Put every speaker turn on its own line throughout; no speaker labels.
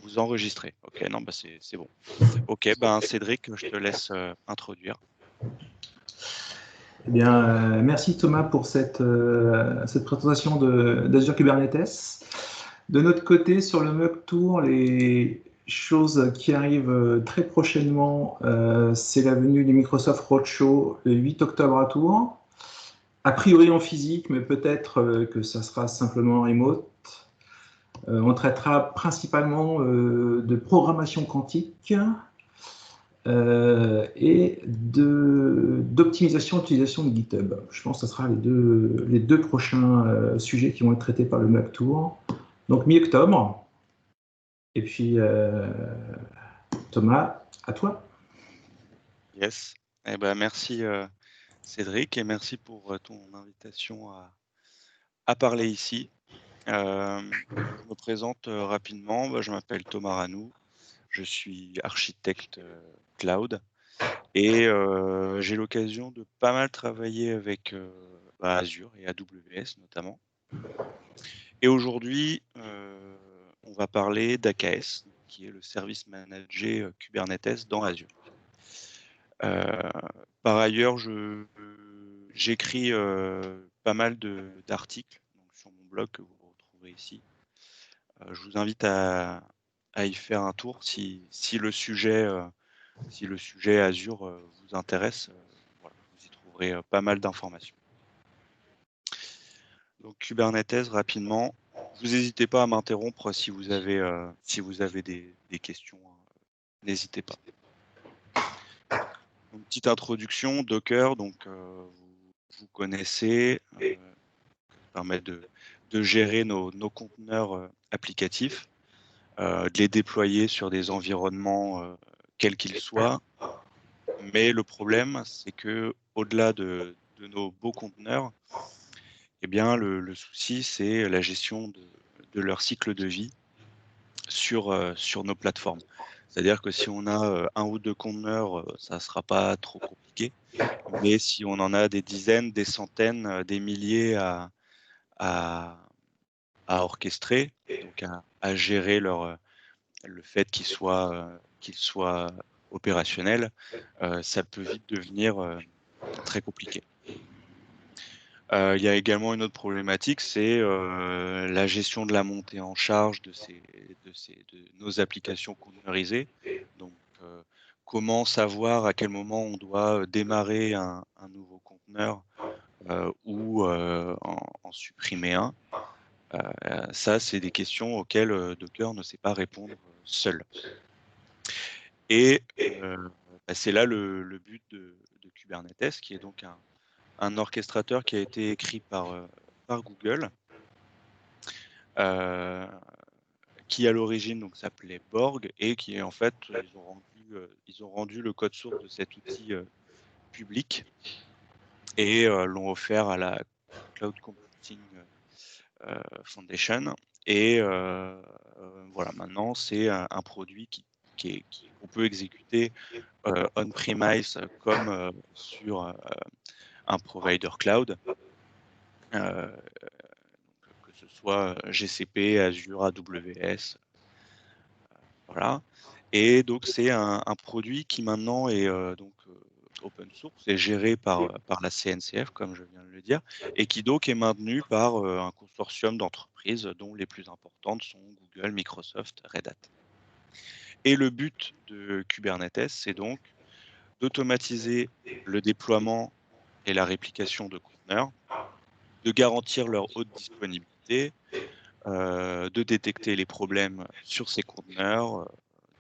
vous enregistrez. Ok, non, bah c'est bon. Ok, ben Cédric, je te laisse introduire.
Eh bien, merci Thomas pour cette présentation d'Azure Kubernetes. De notre côté, sur le Mug Tour, les choses qui arrivent très prochainement, c'est la venue du Microsoft Roadshow le 8 octobre à Tours. A priori en physique, mais peut-être que ça sera simplement en remote. On traitera principalement de programmation quantique et d'optimisation d'utilisation de GitHub. Je pense que ce sera les deux prochains sujets qui vont être traités par le Mug Tour. Donc mi-octobre. Et puis Thomas, à toi.
Yes. Eh ben, merci Cédric et merci pour ton invitation à parler ici. Je me présente rapidement. Je m'appelle Thomas Ranou. Je suis architecte cloud et j'ai l'occasion de pas mal travailler avec Azure et AWS notamment. Et aujourd'hui, on va parler d'AKS, qui est le service manager Kubernetes dans Azure. Par ailleurs, j'écris pas mal d'articles sur mon blog que vous retrouverez ici. Je vous invite à y faire un tour si le sujet Azure vous intéresse. Voilà, vous y trouverez pas mal d'informations. Donc Kubernetes, rapidement, vous n'hésitez pas à m'interrompre si vous avez des questions, n'hésitez pas. Une petite introduction, Docker, donc vous connaissez, permet de gérer nos conteneurs applicatifs, de les déployer sur des environnements quels qu'ils soient. Mais le problème, c'est que au-delà de nos beaux conteneurs, eh bien, le souci, c'est la gestion de leur cycle de vie sur nos plateformes. C'est-à-dire que si on a un ou deux conteneurs, ça ne sera pas trop compliqué. Mais si on en a des dizaines, des centaines, des milliers à orchestrer, donc à gérer le fait qu'ils soient opérationnels, ça peut vite devenir très compliqué. Il y a également une autre problématique, c'est la gestion de la montée en charge de nos applications conteneurisées. Donc, comment savoir à quel moment on doit démarrer un nouveau conteneur ou en supprimer un. Ça, c'est des questions auxquelles Docker ne sait pas répondre seul. Et c'est là le but de Kubernetes, qui est donc un orchestrateur qui a été écrit par Google, qui à l'origine donc s'appelait Borg et qui en fait ils ont rendu le code source de cet outil public et l'ont offert à la Cloud Computing Foundation. Et voilà, maintenant c'est un produit qu'on peut exécuter on-premise comme sur un provider cloud, que ce soit GCP, Azure, AWS, voilà. Et donc c'est un produit qui maintenant est open source et géré par la CNCF, comme je viens de le dire, et qui donc est maintenu par un consortium d'entreprises dont les plus importantes sont Google, Microsoft, Red Hat. Et le but de Kubernetes, c'est donc d'automatiser le déploiement et la réplication de conteneurs, de garantir leur haute disponibilité, de détecter les problèmes sur ces conteneurs,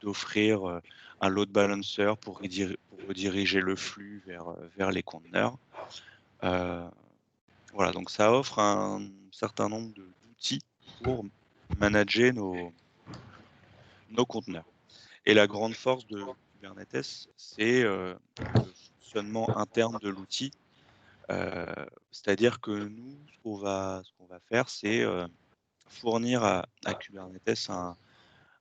d'offrir un load balancer pour rediriger le flux vers les conteneurs. Voilà, donc ça offre un certain nombre d'outils pour manager nos conteneurs. Et la grande force de Kubernetes, c'est le fonctionnement interne de l'outil. C'est-à-dire que nous, ce qu'on va faire, c'est fournir à Kubernetes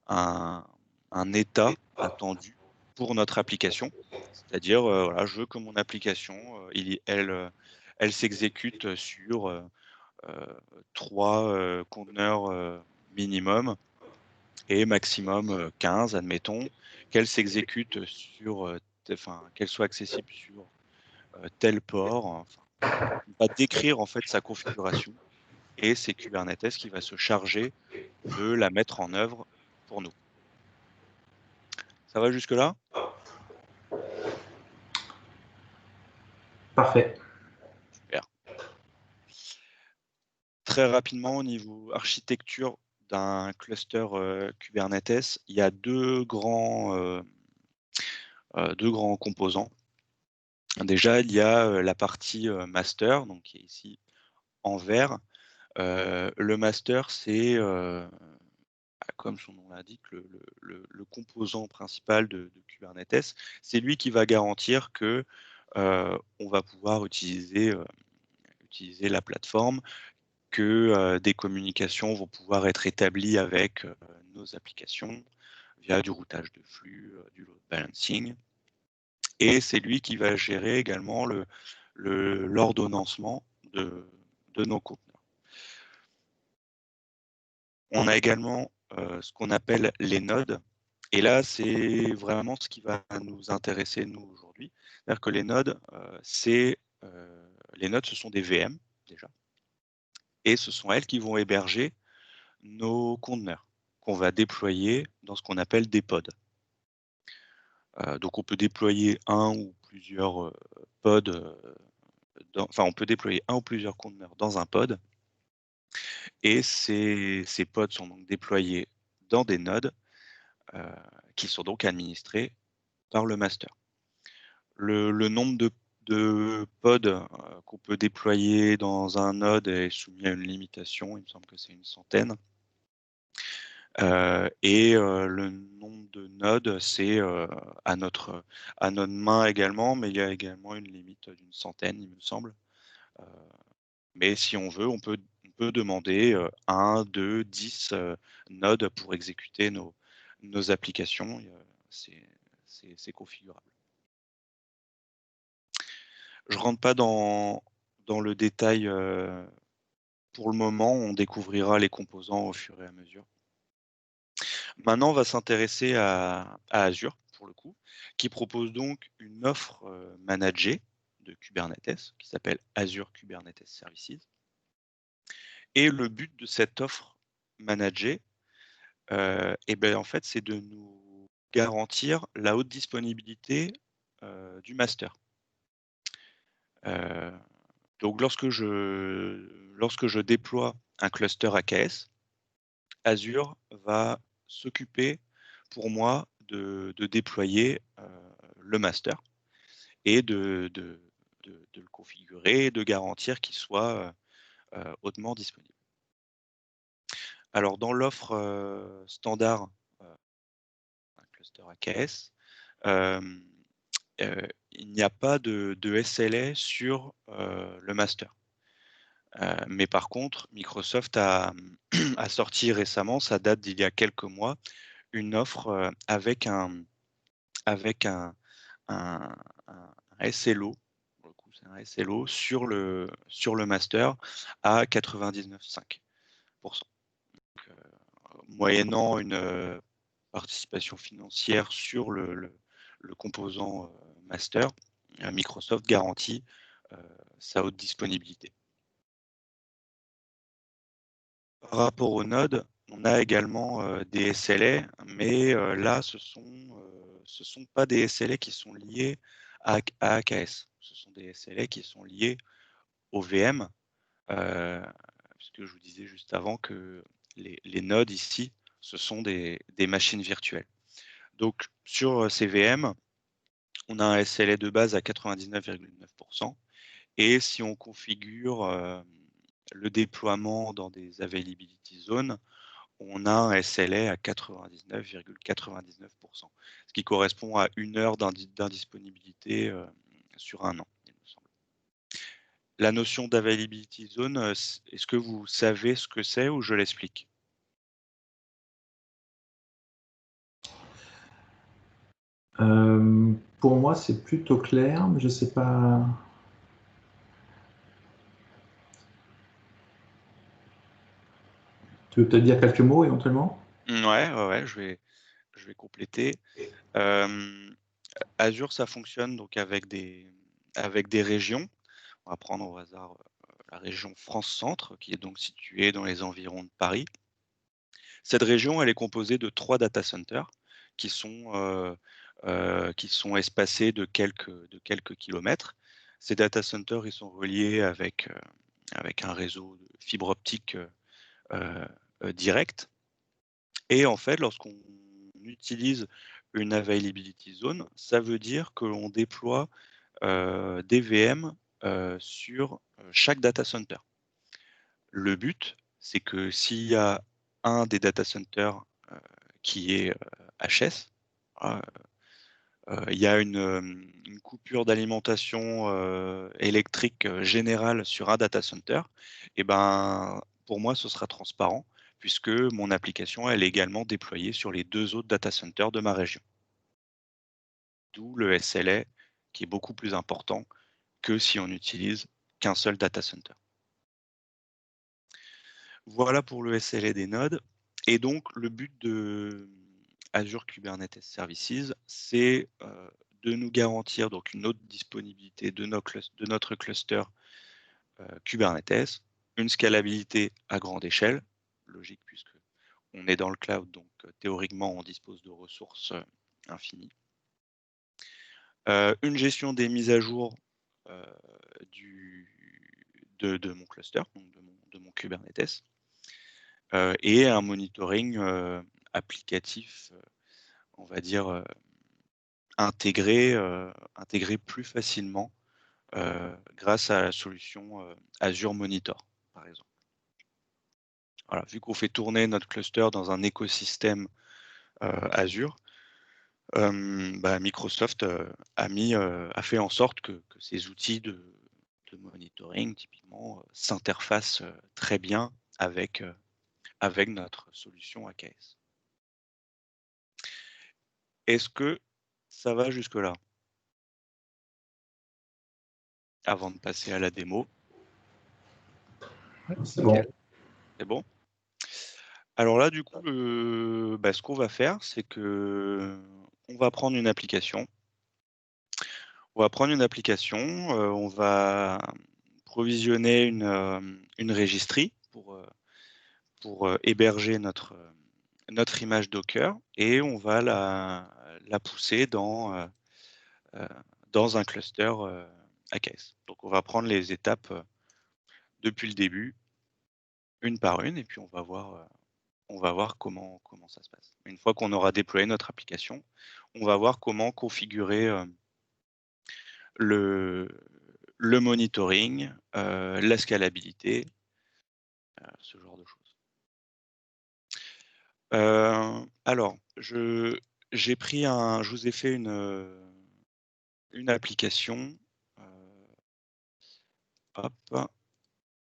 un état attendu pour notre application. C'est-à-dire, voilà, je veux que mon application, elle s'exécute sur 3 conteneurs minimum et maximum 15, admettons, qu'elle s'exécute sur, qu'elle soit accessible sur tel port. Enfin, on va décrire en fait sa configuration et c'est Kubernetes qui va se charger de la mettre en œuvre pour nous. Ça va jusque-là?
Parfait.
Super. Très rapidement, au niveau architecture d'un cluster Kubernetes, il y a deux grands composants. Déjà, il y a la partie master, donc qui est ici en vert. Le master, c'est, comme son nom l'indique, le composant principal de Kubernetes. C'est lui qui va garantir que on va pouvoir utiliser la plateforme, que des communications vont pouvoir être établies avec nos applications via du routage de flux, du load balancing. Et c'est lui qui va gérer également l'ordonnancement de nos conteneurs. On a également ce qu'on appelle les nodes. Et là, c'est vraiment ce qui va nous intéresser, nous, aujourd'hui. C'est-à-dire que les nodes, ce sont des VM, déjà. Et ce sont elles qui vont héberger nos conteneurs qu'on va déployer dans ce qu'on appelle des pods. Donc, on peut déployer un ou plusieurs pods, on peut déployer un ou plusieurs conteneurs dans un pod. Et ces pods sont donc déployés dans des nodes qui sont donc administrés par le master. Le nombre de pods qu'on peut déployer dans un node est soumis à une limitation, il me semble que c'est une centaine. Le nombre de nodes, c'est à notre main également, mais il y a également une limite d'une centaine, il me semble. Mais si on veut, on peut demander 1, 2, 10 nodes pour exécuter nos applications. C'est configurable. Je ne rentre pas dans le détail pour le moment, on découvrira les composants au fur et à mesure. Maintenant, on va s'intéresser à Azure, pour le coup, qui propose donc une offre managée de Kubernetes, qui s'appelle Azure Kubernetes Services. Et le but de cette offre managée, en fait, c'est de nous garantir la haute disponibilité du master. Donc, lorsque je déploie un cluster AKS, Azure va s'occuper pour moi de déployer le master et de le configurer et de garantir qu'il soit hautement disponible. Alors, dans l'offre standard, un cluster AKS, il n'y a pas de SLA sur le master. Mais par contre, Microsoft a sorti récemment, ça date d'il y a quelques mois, une offre avec un SLO, pour le coup, c'est un SLO sur le master à 99,5%. Moyennant une participation financière sur le composant master, Microsoft garantit sa haute disponibilité. Par rapport aux nodes, on a également des SLA, mais là, ce sont pas des SLA qui sont liés à AKS. Ce sont des SLA qui sont liés au VM, puisque je vous disais juste avant que les nodes ici, ce sont des machines virtuelles. Donc, sur ces VM, on a un SLA de base à 99,9%. Et si on configure le déploiement dans des availability zones, on a un SLA à 99,99%, ce qui correspond à 1 heure d'indisponibilité sur un an, il me semble. La notion d'availability zone, est-ce que vous savez ce que c'est ou je l'explique?
Pour moi, c'est plutôt clair, mais je ne sais pas. Tu veux peut-être dire quelques mots éventuellement?
Ouais, je vais compléter. Azure, ça fonctionne donc avec des régions. On va prendre au hasard la région France-Centre, qui est donc située dans les environs de Paris. Cette région, elle est composée de 3 data centers qui sont espacés de quelques kilomètres. Ces data centers, ils sont reliés avec un réseau de fibre optique euh, direct. Et en fait, lorsqu'on utilise une availability zone, ça veut dire que l'on déploie des VM sur chaque data center. Le but, c'est que s'il y a un des data centers qui est HS, il y a une coupure d'alimentation électrique générale sur un data center, et ben, pour moi, ce sera transparent puisque mon application elle est également déployée sur les 2 autres data centers de ma région. D'où le SLA qui est beaucoup plus important que si on n'utilise qu'un seul data center. Voilà pour le SLA des nodes. Et donc, le but de Azure Kubernetes Services, c'est de nous garantir donc une haute disponibilité de notre cluster Kubernetes, une scalabilité à grande échelle, logique puisque on est dans le cloud, donc théoriquement on dispose de ressources infinies, une gestion des mises à jour de mon cluster, donc de mon Kubernetes, et un monitoring applicatif, on va dire, intégré plus facilement grâce à la solution Azure Monitor, par exemple. Voilà, vu qu'on fait tourner notre cluster dans un écosystème Azure, Microsoft a fait en sorte que ces outils de monitoring, typiquement, s'interfacent très bien avec notre solution AKS. Est-ce que ça va jusque-là? Avant de passer à la démo.
C'est bon.
C'est bon? Alors là, du coup, ce qu'on va faire, c'est que on va prendre une application. On va prendre une application, on va provisionner une registry pour héberger notre image Docker et on va la pousser dans un cluster AKS. Donc on va prendre les étapes depuis le début, une par une, et puis on va voir comment ça se passe. Une fois qu'on aura déployé notre application, on va voir comment configurer le monitoring, la scalabilité, ce genre de choses. Alors, je vous ai fait une application hop,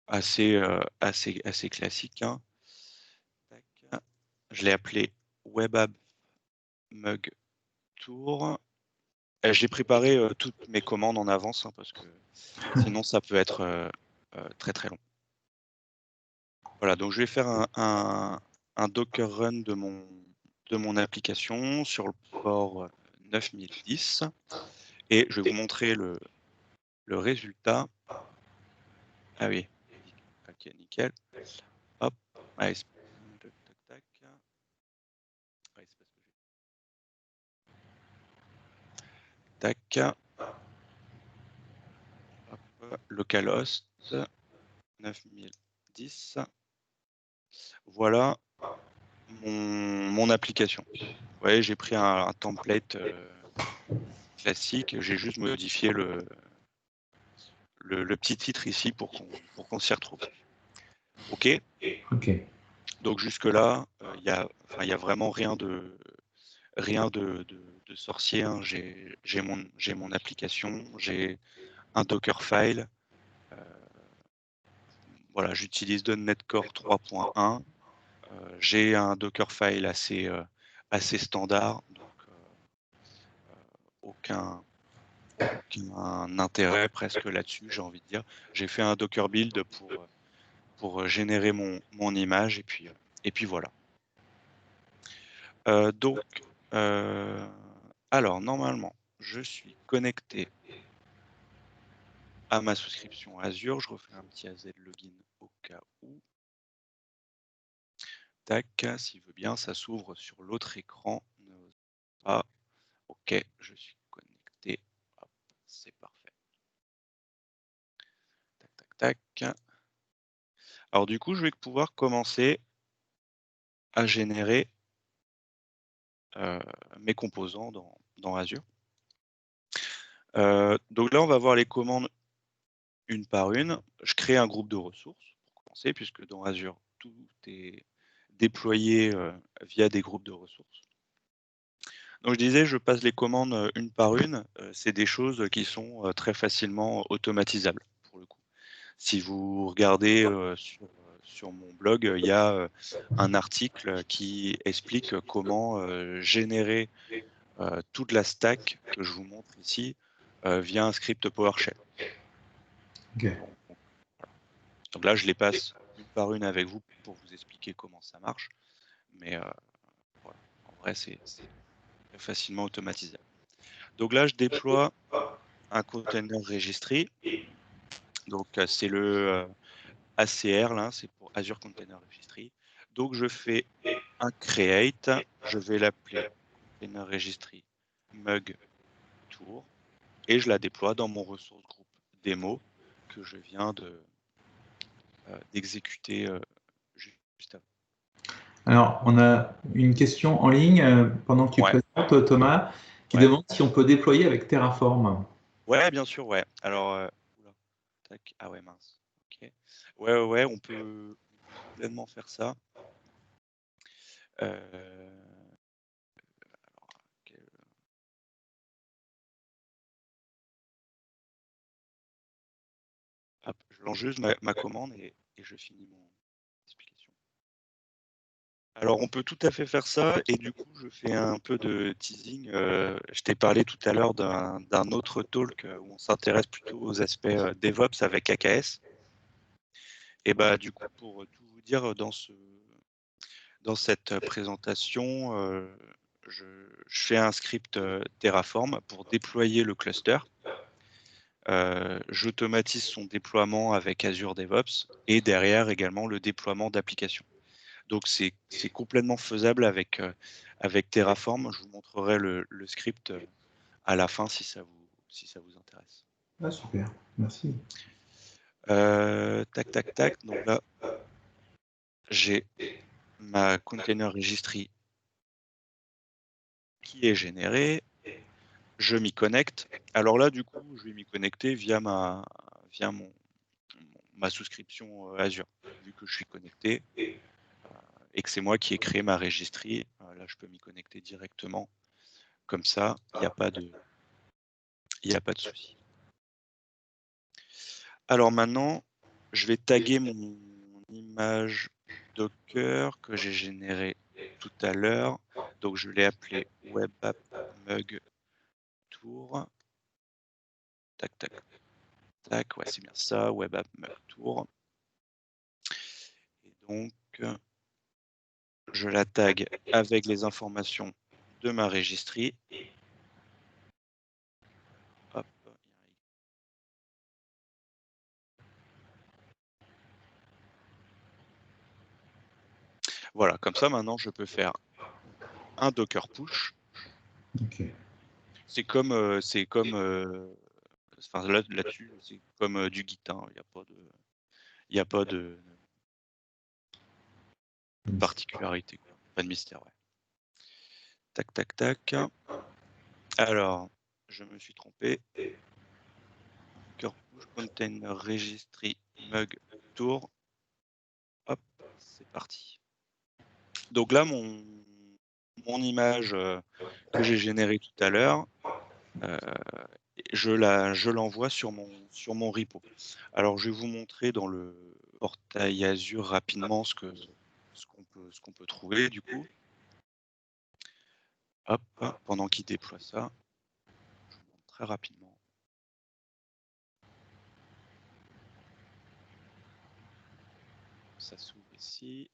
assez classique, hein. Tac. Je l'ai appelé WebApp Mug Tour. J'ai préparé toutes mes commandes en avance hein, parce que sinon ça peut être très très long. Voilà, donc je vais faire un Docker run de mon application sur le port 9010 et je vais vous montrer le résultat. Ah oui, ok, nickel. Hop, allez, tac, tac, tac. Ouais, c'est parce que tac. Hop, localhost 9010. Voilà mon application. Vous voyez, j'ai pris un template classique, j'ai juste modifié le petit titre ici pour qu'on s'y retrouve. OK. Donc jusque-là, il y a vraiment rien de sorcier. Hein. J'ai mon application, j'ai un Dockerfile. Voilà, j'utilise .NET Core 3.1. J'ai un Dockerfile assez standard, donc aucun intérêt presque là-dessus, j'ai envie de dire. J'ai fait un Docker build pour générer mon image et puis voilà. Donc, alors normalement, je suis connecté à ma souscription Azure. Je refais un petit AZ login au cas où. Tac, s'il veut bien, ça s'ouvre sur l'autre écran. Ah, ok, je suis connecté. Hop, c'est parfait. Tac, tac, tac. Alors du coup, je vais pouvoir commencer à générer mes composants dans Azure. Donc là, on va voir les commandes une par une. Je crée un groupe de ressources pour commencer, puisque dans Azure, tout est déployé via des groupes de ressources. Donc je disais, je passe les commandes une par une. C'est des choses qui sont très facilement automatisables, pour le coup. Si vous regardez sur mon blog, il y a un article qui explique comment générer toute la stack que je vous montre ici via un script PowerShell.
Ok.
Donc là, je les passe une par une avec vous pour vous expliquer comment ça marche. Mais voilà, en vrai, c'est facilement automatisable. Donc là, je déploie un container registry. Donc c'est le ACR, là, c'est pour Azure Container Registry. Donc je fais un create, je vais l'appeler Container Registry Mug Tour et je la déploie dans mon ressource groupe démo que je viens d'exécuter juste avant.
Alors, on a une question en ligne pendant que tu
Ouais,
présentes, Thomas, qui
ouais.
demande si on peut déployer avec Terraform.
Ouais, bien sûr, ouais. Alors, oula, tac, ah ouais, mince. Ok. Ouais, on peut complètement faire ça. Alors, hop, je lance juste ma commande et je finis mon explication. Alors, on peut tout à fait faire ça et du coup, je fais un peu de teasing. Je t'ai parlé tout à l'heure d'un autre talk où on s'intéresse plutôt aux aspects DevOps avec AKS. Et bah, du coup, pour tout vous dire, dans cette présentation, je fais un script Terraform pour déployer le cluster. J'automatise son déploiement avec Azure DevOps et derrière également le déploiement d'applications. Donc c'est complètement faisable avec Terraform. Je vous montrerai le script à la fin si ça vous intéresse.
Ah, super, merci.
Tac, tac, tac. Donc là, j'ai ma container registry qui est générée. Je m'y connecte. Alors là, du coup, je vais m'y connecter via ma souscription Azure. Vu que je suis connecté et que c'est moi qui ai créé ma registry, là, je peux m'y connecter directement. Comme ça, il n'y a pas de souci. Alors maintenant, je vais taguer mon image Docker que j'ai générée tout à l'heure. Donc, je l'ai appelé Web App Mug Tour. Tac, tac, tac. Ouais, c'est bien ça, Web App Mug Tour. Et donc, je la tag avec les informations de ma registry. Hop. Voilà, comme ça maintenant je peux faire un Docker push.
Okay.
C'est comme, enfin là-dessus, c'est comme du Git. Hein. Il n'y a pas de particularité, quoi. Pas de mystère. Ouais. Tac, tac, tac. Alors, je me suis trompé. Docker push container registry mug tour. Hop, c'est parti. Donc là, mon image que j'ai générée tout à l'heure, je l'envoie sur mon repo. Alors, je vais vous montrer dans le portail Azure rapidement ce qu'on peut trouver du coup. Hop, pendant qu'il déploie ça, je vous montre très rapidement. Ça s'ouvre ici.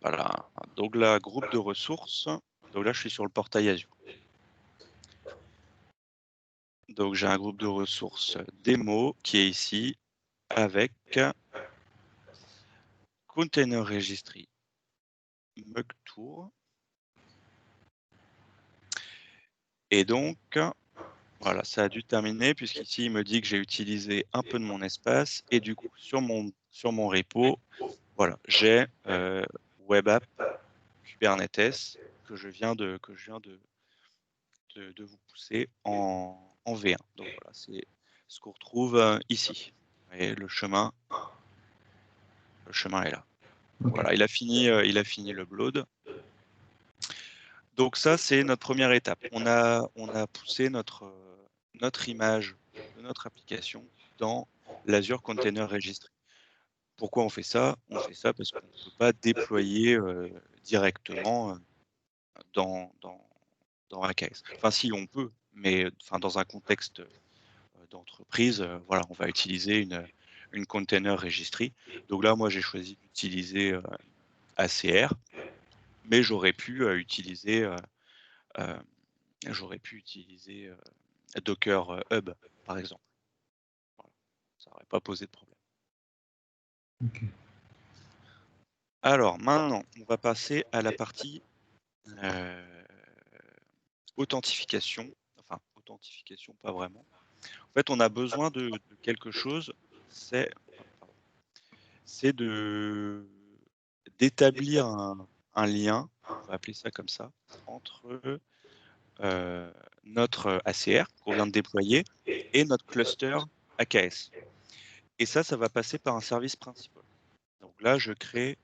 Voilà. Donc là, groupe de ressources. Donc là, je suis sur le portail Azure. Donc j'ai un groupe de ressources démo qui est ici avec Container Registry Mugtour. Et donc, voilà, ça a dû terminer puisqu'ici, il me dit que j'ai utilisé un peu de mon espace. Et du coup, sur mon repo, voilà, j'ai Web App Kubernetes que je viens de vous pousser en V1. Donc voilà, c'est ce qu'on retrouve ici. Et le chemin est là.
Ok.
Voilà, il a fini le upload. Donc ça, c'est notre première étape. On a poussé notre image de notre application dans l'Azure Container Registry. Pourquoi on fait ça? On fait ça parce qu'on ne peut pas déployer directement dans AKS. Enfin, si, on peut, mais dans un contexte d'entreprise, voilà, on va utiliser une Container Registry. Donc là, moi, j'ai choisi d'utiliser ACR, mais j'aurais pu utiliser Docker Hub, par exemple. Voilà. Ça n'aurait pas posé de problème.
Ok.
Alors maintenant, on va passer à la partie authentification. Enfin, authentification, pas vraiment. En fait, on a besoin de quelque chose, c'est d'établir un lien, on va appeler ça comme ça, entre notre ACR qu'on vient de déployer et notre cluster AKS. Et ça va passer par un service principal. Donc là, je crée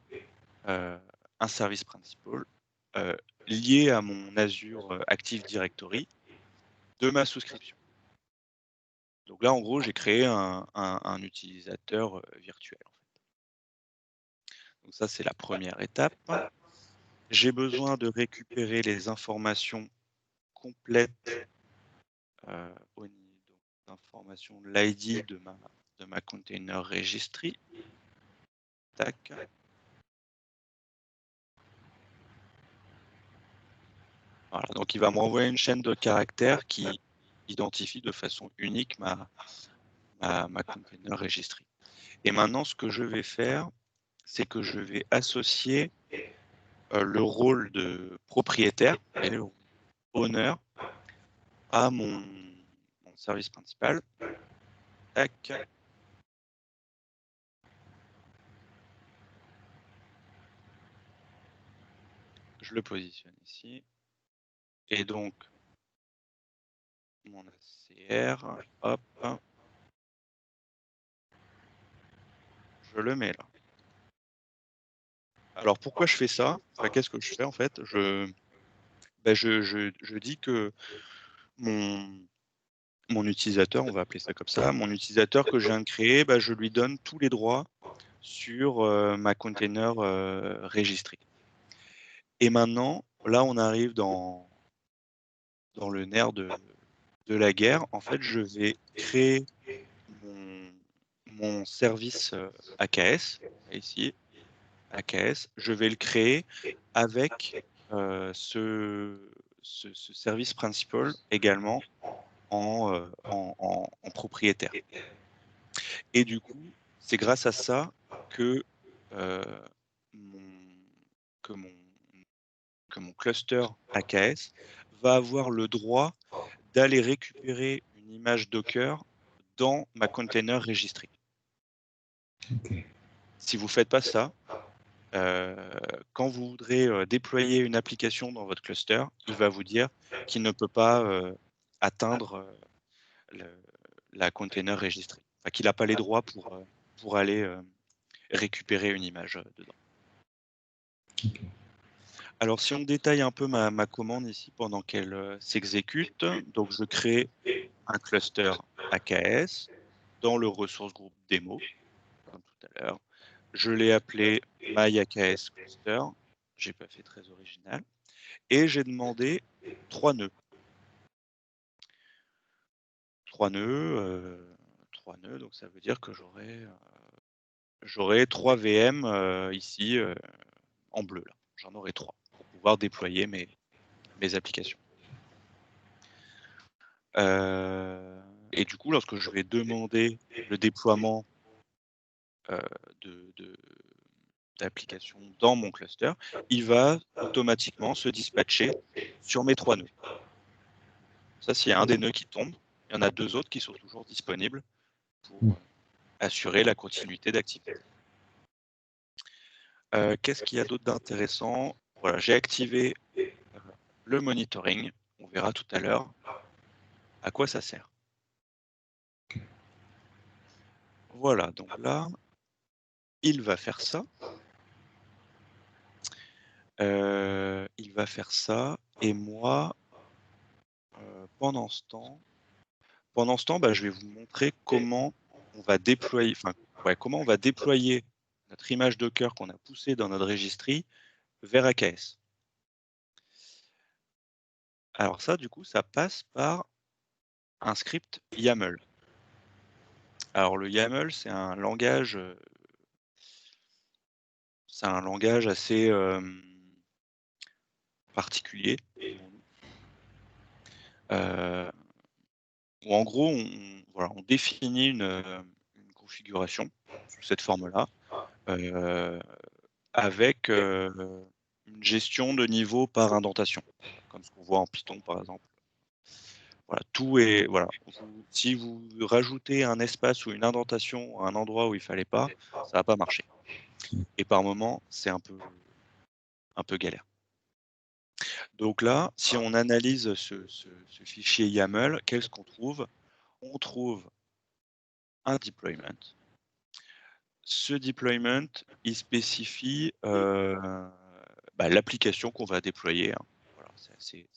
un service principal lié à mon Azure Active Directory de ma souscription. Donc là, en gros, j'ai créé un utilisateur virtuel. En fait. Donc ça, c'est la première étape. J'ai besoin de récupérer les informations complètes au niveau d'information de l'ID de ma container registry. Tac. Voilà, donc il va me renvoyer une chaîne de caractères qui identifie de façon unique ma container registry. Et maintenant, ce que je vais faire, c'est que je vais associer le rôle de propriétaire et le owner à mon service principal. Tac. Je le positionne ici. Et donc, mon ACR, hop, je le mets là. Alors, pourquoi je fais ça? Enfin, qu'est-ce que je fais en fait? Je dis que mon utilisateur, on va appeler ça comme ça, mon utilisateur que je viens de créer, je lui donne tous les droits sur ma container registry. Et maintenant, là, on arrive dans le nerf de la guerre. En fait, je vais créer mon service AKS, ici, AKS. Je vais le créer avec ce service principal également en propriétaire. Et du coup, c'est grâce à ça que mon cluster AKS va avoir le droit d'aller récupérer une image Docker dans ma container registry.
Ok.
Si vous ne faites pas ça, quand vous voudrez déployer une application dans votre cluster, il va vous dire qu'il ne peut pas atteindre la container registry. Enfin, qu'il n'a pas les droits pour aller récupérer une image dedans.
Ok.
Alors, si on détaille un peu ma commande ici pendant qu'elle s'exécute, donc je crée un cluster AKS dans le ressource groupe démo, comme tout à l'heure. Je l'ai appelé myAKS cluster. J'ai pas fait très original. Et j'ai demandé 3 nœuds. 3 nœuds, donc ça veut dire que j'aurai 3 VM ici en bleu là. J'en aurai 3 pour pouvoir déployer mes applications. Et du coup, lorsque je vais demander le déploiement d'applications dans mon cluster, il va automatiquement se dispatcher sur mes 3 nœuds. Ça, s'il y a un des nœuds qui tombe, il y en a 2 autres qui sont toujours disponibles pour assurer la continuité d'activité. Qu'est-ce qu'il y a d'autre d'intéressant? Voilà, j'ai activé le monitoring. On verra tout à l'heure à quoi ça sert. Voilà, donc là, il va faire ça. Il va faire ça. Et moi, pendant ce temps, je vais vous montrer comment on va déployer, comment on va déployer notre image Docker qu'on a poussée dans notre registry vers AKS. Alors ça, du coup, ça passe par un script YAML. Alors le YAML, c'est un langage assez particulier, où en gros, on définit une configuration sous cette forme-là, avec une gestion de niveau par indentation, comme ce qu'on voit en Python par exemple. Voilà, tout est si vous rajoutez un espace ou une indentation à un endroit où il fallait pas, ça va pas marcher. Et par moment, c'est un peu galère. Donc là, si on analyse ce fichier YAML, qu'est-ce qu'on trouve? On trouve un deployment. Ce deployment, il spécifie l'application qu'on va déployer. Hein. Voilà, c'est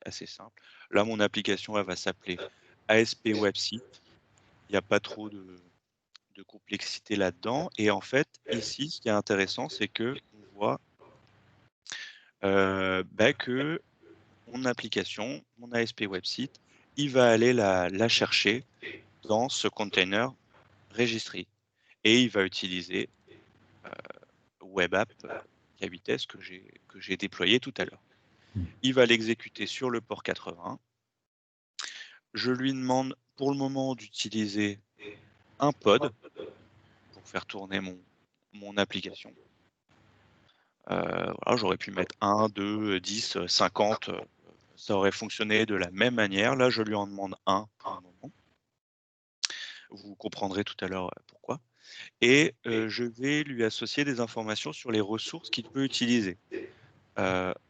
assez simple. Là, mon application, elle va s'appeler ASP Website. Il n'y a pas trop de complexité là-dedans. Et en fait, ici, ce qui est intéressant, c'est que on voit que mon application, mon ASP Website, il va aller la chercher dans ce container registry. Et il va utiliser web app K8s que j'ai déployé tout à l'heure. Il va l'exécuter sur le port 80. Je lui demande pour le moment d'utiliser un pod pour faire tourner mon application. Voilà, j'aurais pu mettre 1, 2, 10, 50. Ça aurait fonctionné de la même manière. Là, je lui en demande un pour le moment. Vous comprendrez tout à l'heure pourquoi. Et je vais lui associer des informations sur les ressources qu'il peut utiliser.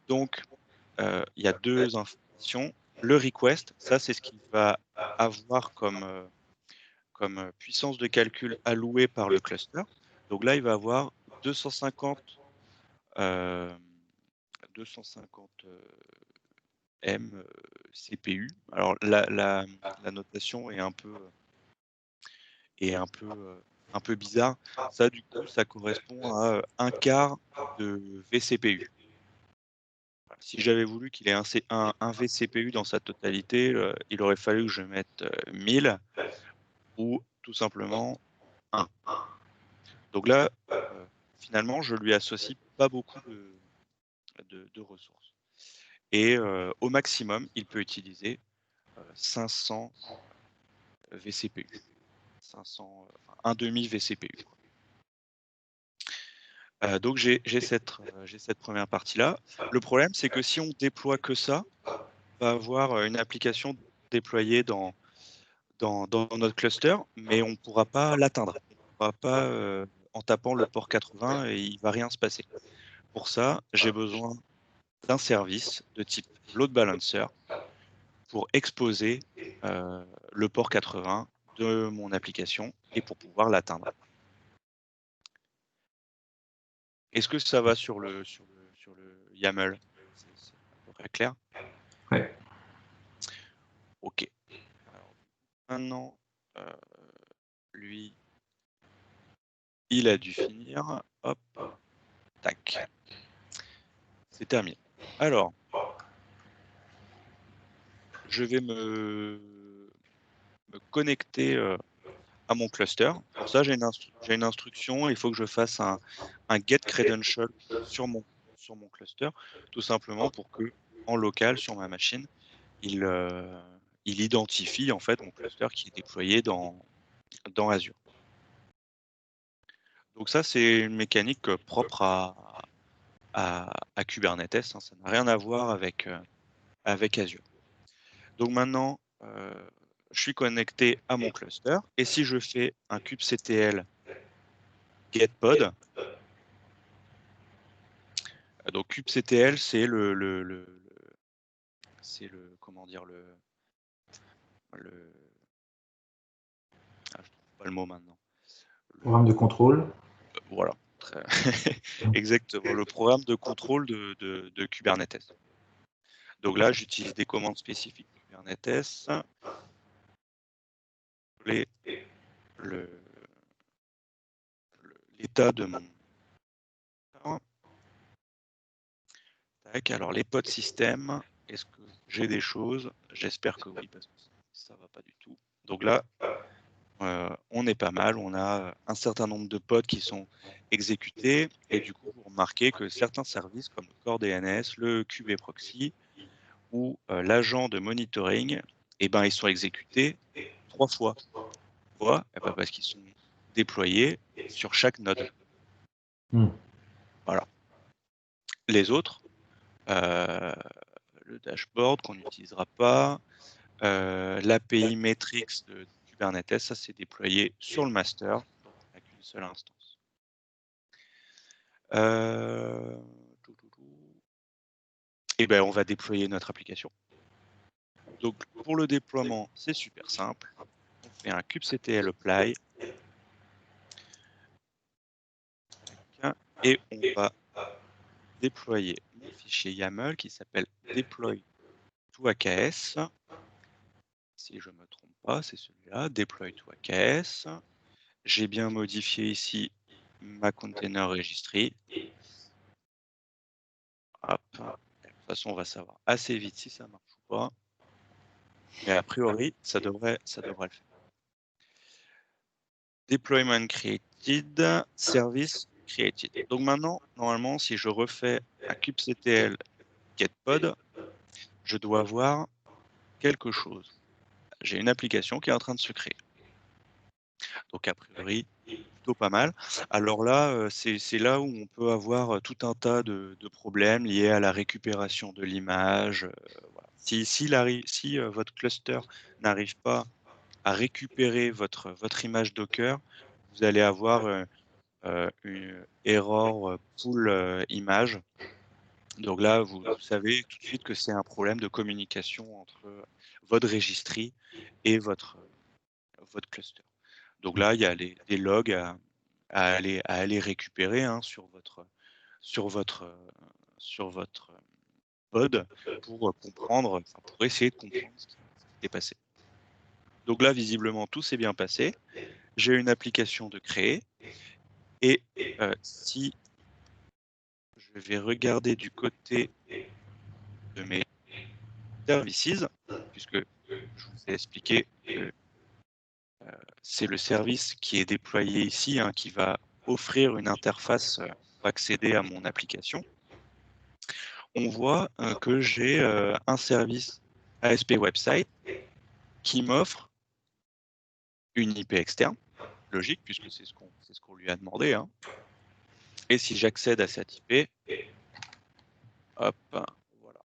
Donc, il y a 2 informations. Le request, ça c'est ce qu'il va avoir comme puissance de calcul allouée par le cluster. Donc là, il va avoir 250 M CPU. Alors la notation est un peu bizarre. Ça, du coup, ça correspond à un quart de vCPU. Si j'avais voulu qu'il ait un vCPU dans sa totalité, il aurait fallu que je mette 1000 ou tout simplement 1. Donc là, finalement, je lui associe pas beaucoup de ressources. Et au maximum, il peut utiliser 500 vCPU. 500, un demi vCPU. Donc j'ai cette première partie-là. Le problème, c'est que si on déploie que ça, on va avoir une application déployée dans notre cluster, mais on ne pourra pas l'atteindre. On ne pourra pas, en tapant le port 80, et il ne va rien se passer. Pour ça, j'ai besoin d'un service de type load balancer pour exposer le port 80 de mon application et pour pouvoir l'atteindre. Est-ce que ça va sur le YAML? C'est à peu près clair?
Ouais.
Ok. Alors, maintenant, lui, il a dû finir. Hop, tac. C'est terminé. Alors, je vais me connecter à mon cluster. Pour ça, j'ai une instruction. Il faut que je fasse un get credential sur mon cluster, tout simplement pour que en local sur ma machine, il identifie en fait mon cluster qui est déployé dans Azure. Donc ça, c'est une mécanique propre à Kubernetes, hein. Ça n'a rien à voir avec Azure. Donc maintenant, je suis connecté à mon cluster et si je fais un kubectl get pod, donc kubectl, c'est c'est le comment dire le je trouve pas le mot maintenant.
Programme de contrôle.
Voilà, exactement, le programme de contrôle de Kubernetes. Donc là, j'utilise des commandes spécifiques Kubernetes. L'état de mon. Tac, alors les pods système, est-ce que j'ai des choses? J'espère que oui, parce que ça va pas du tout. Donc là, on est pas mal, on a un certain nombre de pods qui sont exécutés, et du coup, vous remarquez que certains services, comme le Core DNS, le QB-Proxy ou l'agent de monitoring, eh ben, ils sont exécutés 3 fois. Pourquoi? Eh ben, parce qu'ils sont déployés sur chaque node. Voilà. Les autres, le dashboard qu'on n'utilisera pas, l'API Metrics de Kubernetes, ça c'est déployé sur le master, donc on n'a qu'une seule instance. Et ben on va déployer notre application. Donc pour le déploiement, c'est super simple. On fait un kubectl apply et on va déployer mon fichier YAML qui s'appelle deploy to AKS. Si je ne me trompe pas, c'est celui-là, deploy to AKS. J'ai bien modifié ici ma container registry. Hop. De toute façon, on va savoir assez vite si ça marche ou pas. Mais a priori, ça devrait le faire. Deployment created, service created. Donc maintenant, normalement, si je refais un kubectl getPod, je dois voir quelque chose. J'ai une application qui est en train de se créer. Donc a priori, plutôt pas mal. Alors là, c'est là où on peut avoir tout un tas de problèmes liés à la récupération de l'image. Voilà. Si votre cluster n'arrive pas à récupérer votre image Docker, vous allez avoir une error pool image. Donc là, vous savez tout de suite que c'est un problème de communication entre votre registry et votre cluster. Donc là, il y a des logs à aller récupérer, hein, sur votre pod pour comprendre, pour essayer de comprendre ce qui s'est passé. Donc là, visiblement, tout s'est bien passé. J'ai une application de créer et si je vais regarder du côté de mes services, puisque je vous ai expliqué que c'est le service qui est déployé ici, hein, qui va offrir une interface pour accéder à mon application. On voit que j'ai un service ASP Website qui m'offre une IP externe, logique, puisque c'est ce qu'on lui a demandé, hein. Et si j'accède à cette IP, hop, voilà,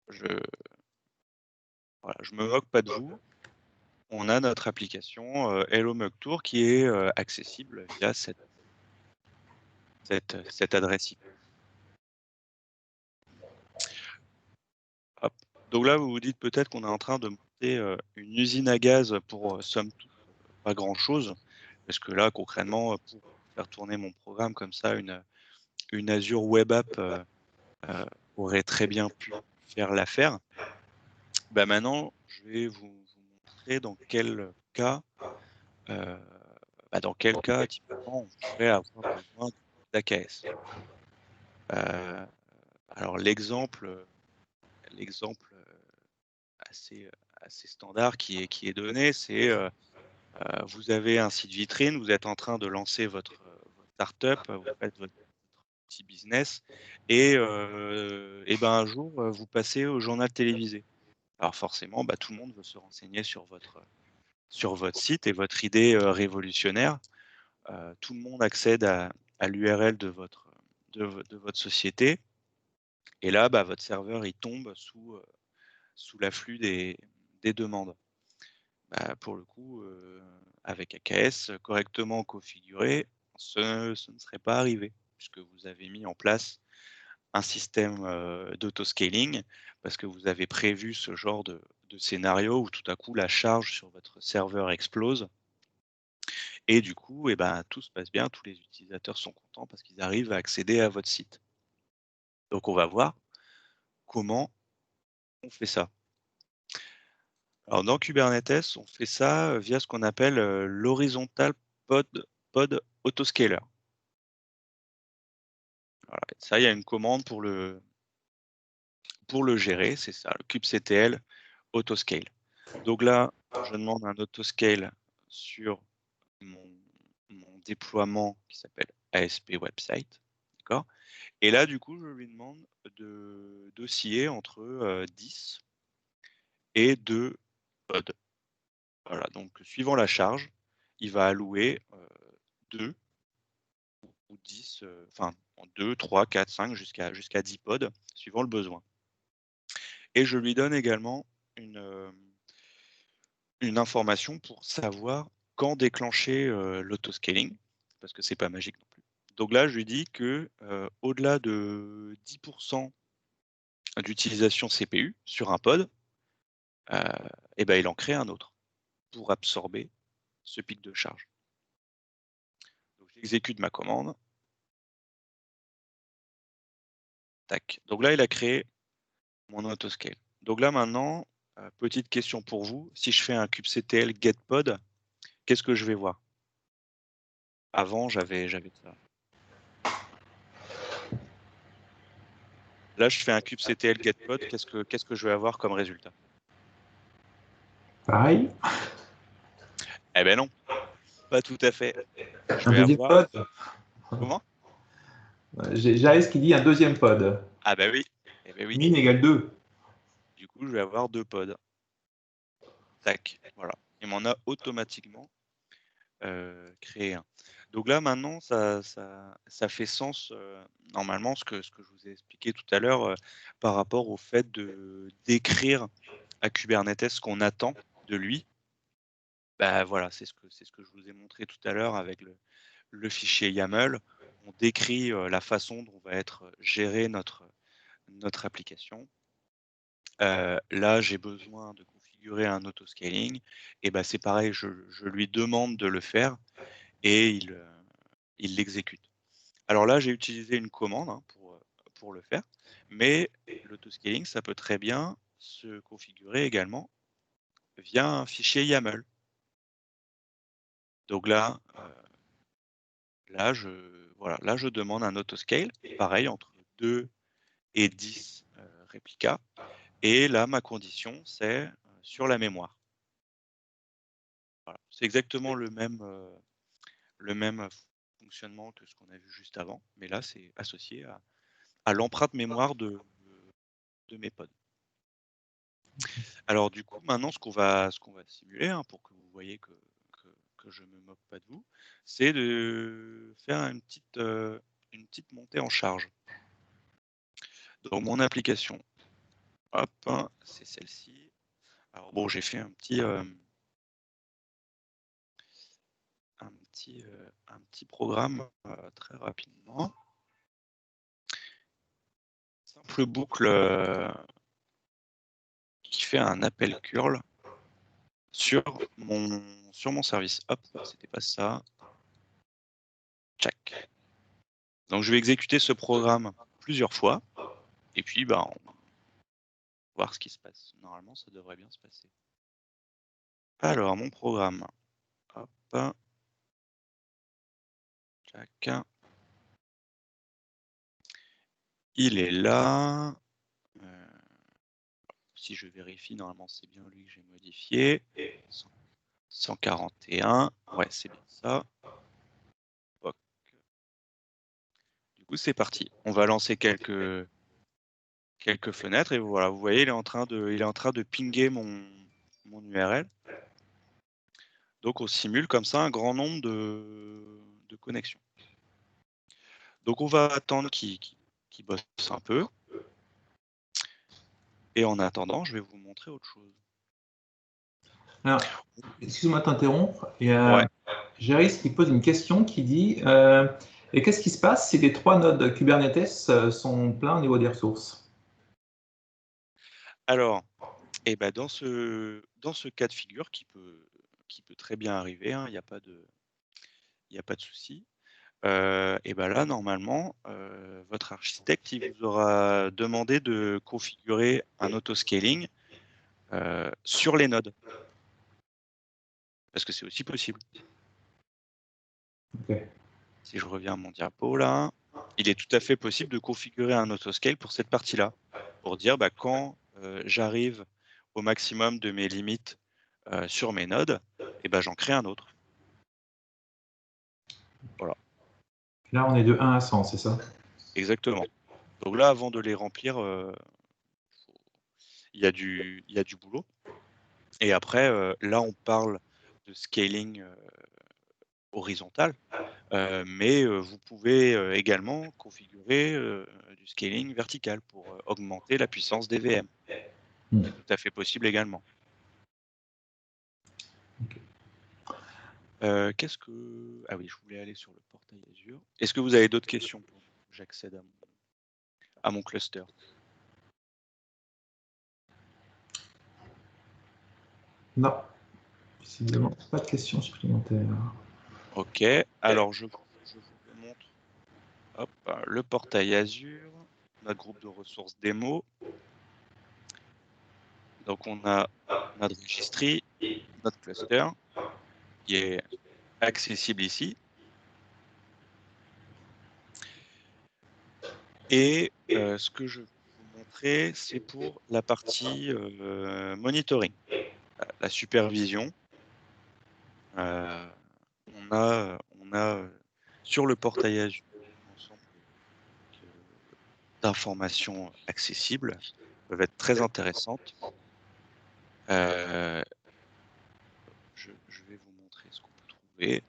je me moque pas de vous. On a notre application Hello Mugtour qui est accessible via cette adresse IP. Hop. Donc là, vous vous dites peut-être qu'on est en train de monter une usine à gaz pour somme toute pas grand-chose, parce que là, concrètement, pour faire tourner mon programme comme ça, une Azure Web App aurait très bien pu faire l'affaire. Bah maintenant, je vais vous montrer dans quel cas, typiquement, on pourrait avoir besoin d'AKS. Alors l'exemple assez standard qui est donné, c'est Vous avez un site vitrine, vous êtes en train de lancer votre startup, vous faites votre petit business et ben, un jour, vous passez au journal télévisé. Alors forcément, bah, tout le monde veut se renseigner sur votre site et votre idée, révolutionnaire. Tout le monde accède à l'URL de votre société et là, bah, votre serveur, il tombe sous l'afflux des demandes. Bah, pour le coup, avec AKS correctement configuré, ce ne serait pas arrivé puisque vous avez mis en place un système, d'auto-scaling parce que vous avez prévu ce genre de scénario où tout à coup la charge sur votre serveur explose et du coup et ben, tout se passe bien, tous les utilisateurs sont contents parce qu'ils arrivent à accéder à votre site. Donc on va voir comment on fait ça. Alors dans Kubernetes, on fait ça, via ce qu'on appelle, l'horizontal pod autoscaler. Voilà, et ça, il y a une commande pour le gérer, c'est ça, le kubectl autoscale. Donc là, je demande un autoscale sur mon déploiement qui s'appelle ASP website, d'accord? Et là, du coup, je lui demande d'osciller entre, 10 et 2 pods. Voilà, donc suivant la charge, il va allouer, 2 ou 10, enfin 2, 3, 4, 5 jusqu'à 10 pods suivant le besoin. Et je lui donne également une information pour savoir quand déclencher, l'autoscaling, parce que c'est pas magique non plus. Donc là, je lui dis que, au-delà de 10 d'utilisation CPU sur un pod, heu et ben, il en crée un autre pour absorber ce pic de charge. Donc j'exécute ma commande. Tac. Donc là, il a créé mon autoscale. Donc là maintenant, petite question pour vous, si je fais un kubectl getPod, qu'est-ce que je vais voir? Avant, j'avais ça. Là, je fais un kubectl getPod, qu'est-ce que je vais avoir comme résultat?
Pareil.
Eh ben non, pas tout à fait. Je
Un
vais
deuxième
avoir
pod.
comment?
J'ai ce qui dit un deuxième pod.
Ah bah oui, eh ben oui.
Min égale 2.
Du coup, je vais avoir 2 pods. Tac, voilà. Il m'en a automatiquement, créé un. Donc là, maintenant, ça fait sens, normalement, ce que je vous ai expliqué tout à l'heure, par rapport au fait de d'écrire à Kubernetes ce qu'on attend de lui. Bah, voilà, c'est ce que je vous ai montré tout à l'heure avec le fichier YAML. On décrit, la façon dont va être gérée notre application. Là, j'ai besoin de configurer un autoscaling et bah, c'est pareil, je lui demande de le faire et il l'exécute. Alors là, j'ai utilisé une commande, hein, pour le faire, mais l'autoscaling, ça peut très bien se configurer également via un fichier YAML. Donc là, là, je demande un autoscale, pareil, entre 2 et 10 réplicas. Et là, ma condition, c'est sur la mémoire. Voilà. C'est exactement le même fonctionnement que ce qu'on a vu juste avant, mais là, c'est associé à l'empreinte mémoire de mes pods. Alors du coup, maintenant, ce qu'on va simuler, hein, pour que vous voyez que je ne me moque pas de vous, c'est de faire une petite montée en charge. Donc mon application, hop, hein, c'est celle-ci. Alors bon, j'ai fait un petit programme, très rapidement. Simple boucle, qui fait un appel curl sur mon service. Hop, c'était pas ça. Tchac. Donc je vais exécuter ce programme plusieurs fois et puis, bah, on va voir ce qui se passe. Normalement, ça devrait bien se passer. Alors mon programme, hop, tchac. Il est là. Si je vérifie, normalement, c'est bien lui que j'ai modifié. 141. Ouais, c'est bien ça. Ok. Du coup, c'est parti. On va lancer quelques fenêtres et voilà, vous voyez, il est en train de pinguer mon URL. Donc, on simule comme ça un grand nombre de connexions. Donc, on va attendre qu'il bosse un peu. Et en attendant, je vais vous montrer autre chose.
Alors, excuse-moi de t'interrompre. Il y a Géris qui pose une question qui dit et qu'est-ce qui se passe si les 3 nodes Kubernetes sont pleins au niveau des ressources?
Alors, ben dans ce cas de figure qui peut très bien arriver, hein, il n'y a pas de souci. Et ben là, normalement, votre architecte il vous aura demandé de configurer un autoscaling sur les nodes. Parce que c'est aussi possible.
Okay.
Si je reviens à mon diapo là, il est tout à fait possible de configurer un autoscale pour cette partie-là. Pour dire quand j'arrive au maximum de mes limites sur mes nodes, et ben j'en crée un autre. Voilà.
Là, on est de 1 à 100, c'est ça?
Exactement. Donc là, avant de les remplir, il y a du boulot. Et après, là, on parle de scaling horizontal, mais vous pouvez également configurer du scaling vertical pour augmenter la puissance des VM. C'est tout à fait possible également.
Okay.
Qu'est-ce que... Ah oui, je voulais aller sur le portail Azure. Est-ce que vous avez d'autres questions pour que j'accède à mon cluster?
Non, visiblement pas de questions supplémentaires.
Ok, alors je vous montre le portail Azure, notre groupe de ressources démo. Donc on a notre registry, notre cluster, qui est accessible ici. Et ce que je vais vous montrer, c'est pour la partie monitoring, la supervision. On a sur le portail Azure un ensemble d'informations accessibles qui peuvent être très intéressantes. Je vais vous montrer ce qu'on peut trouver.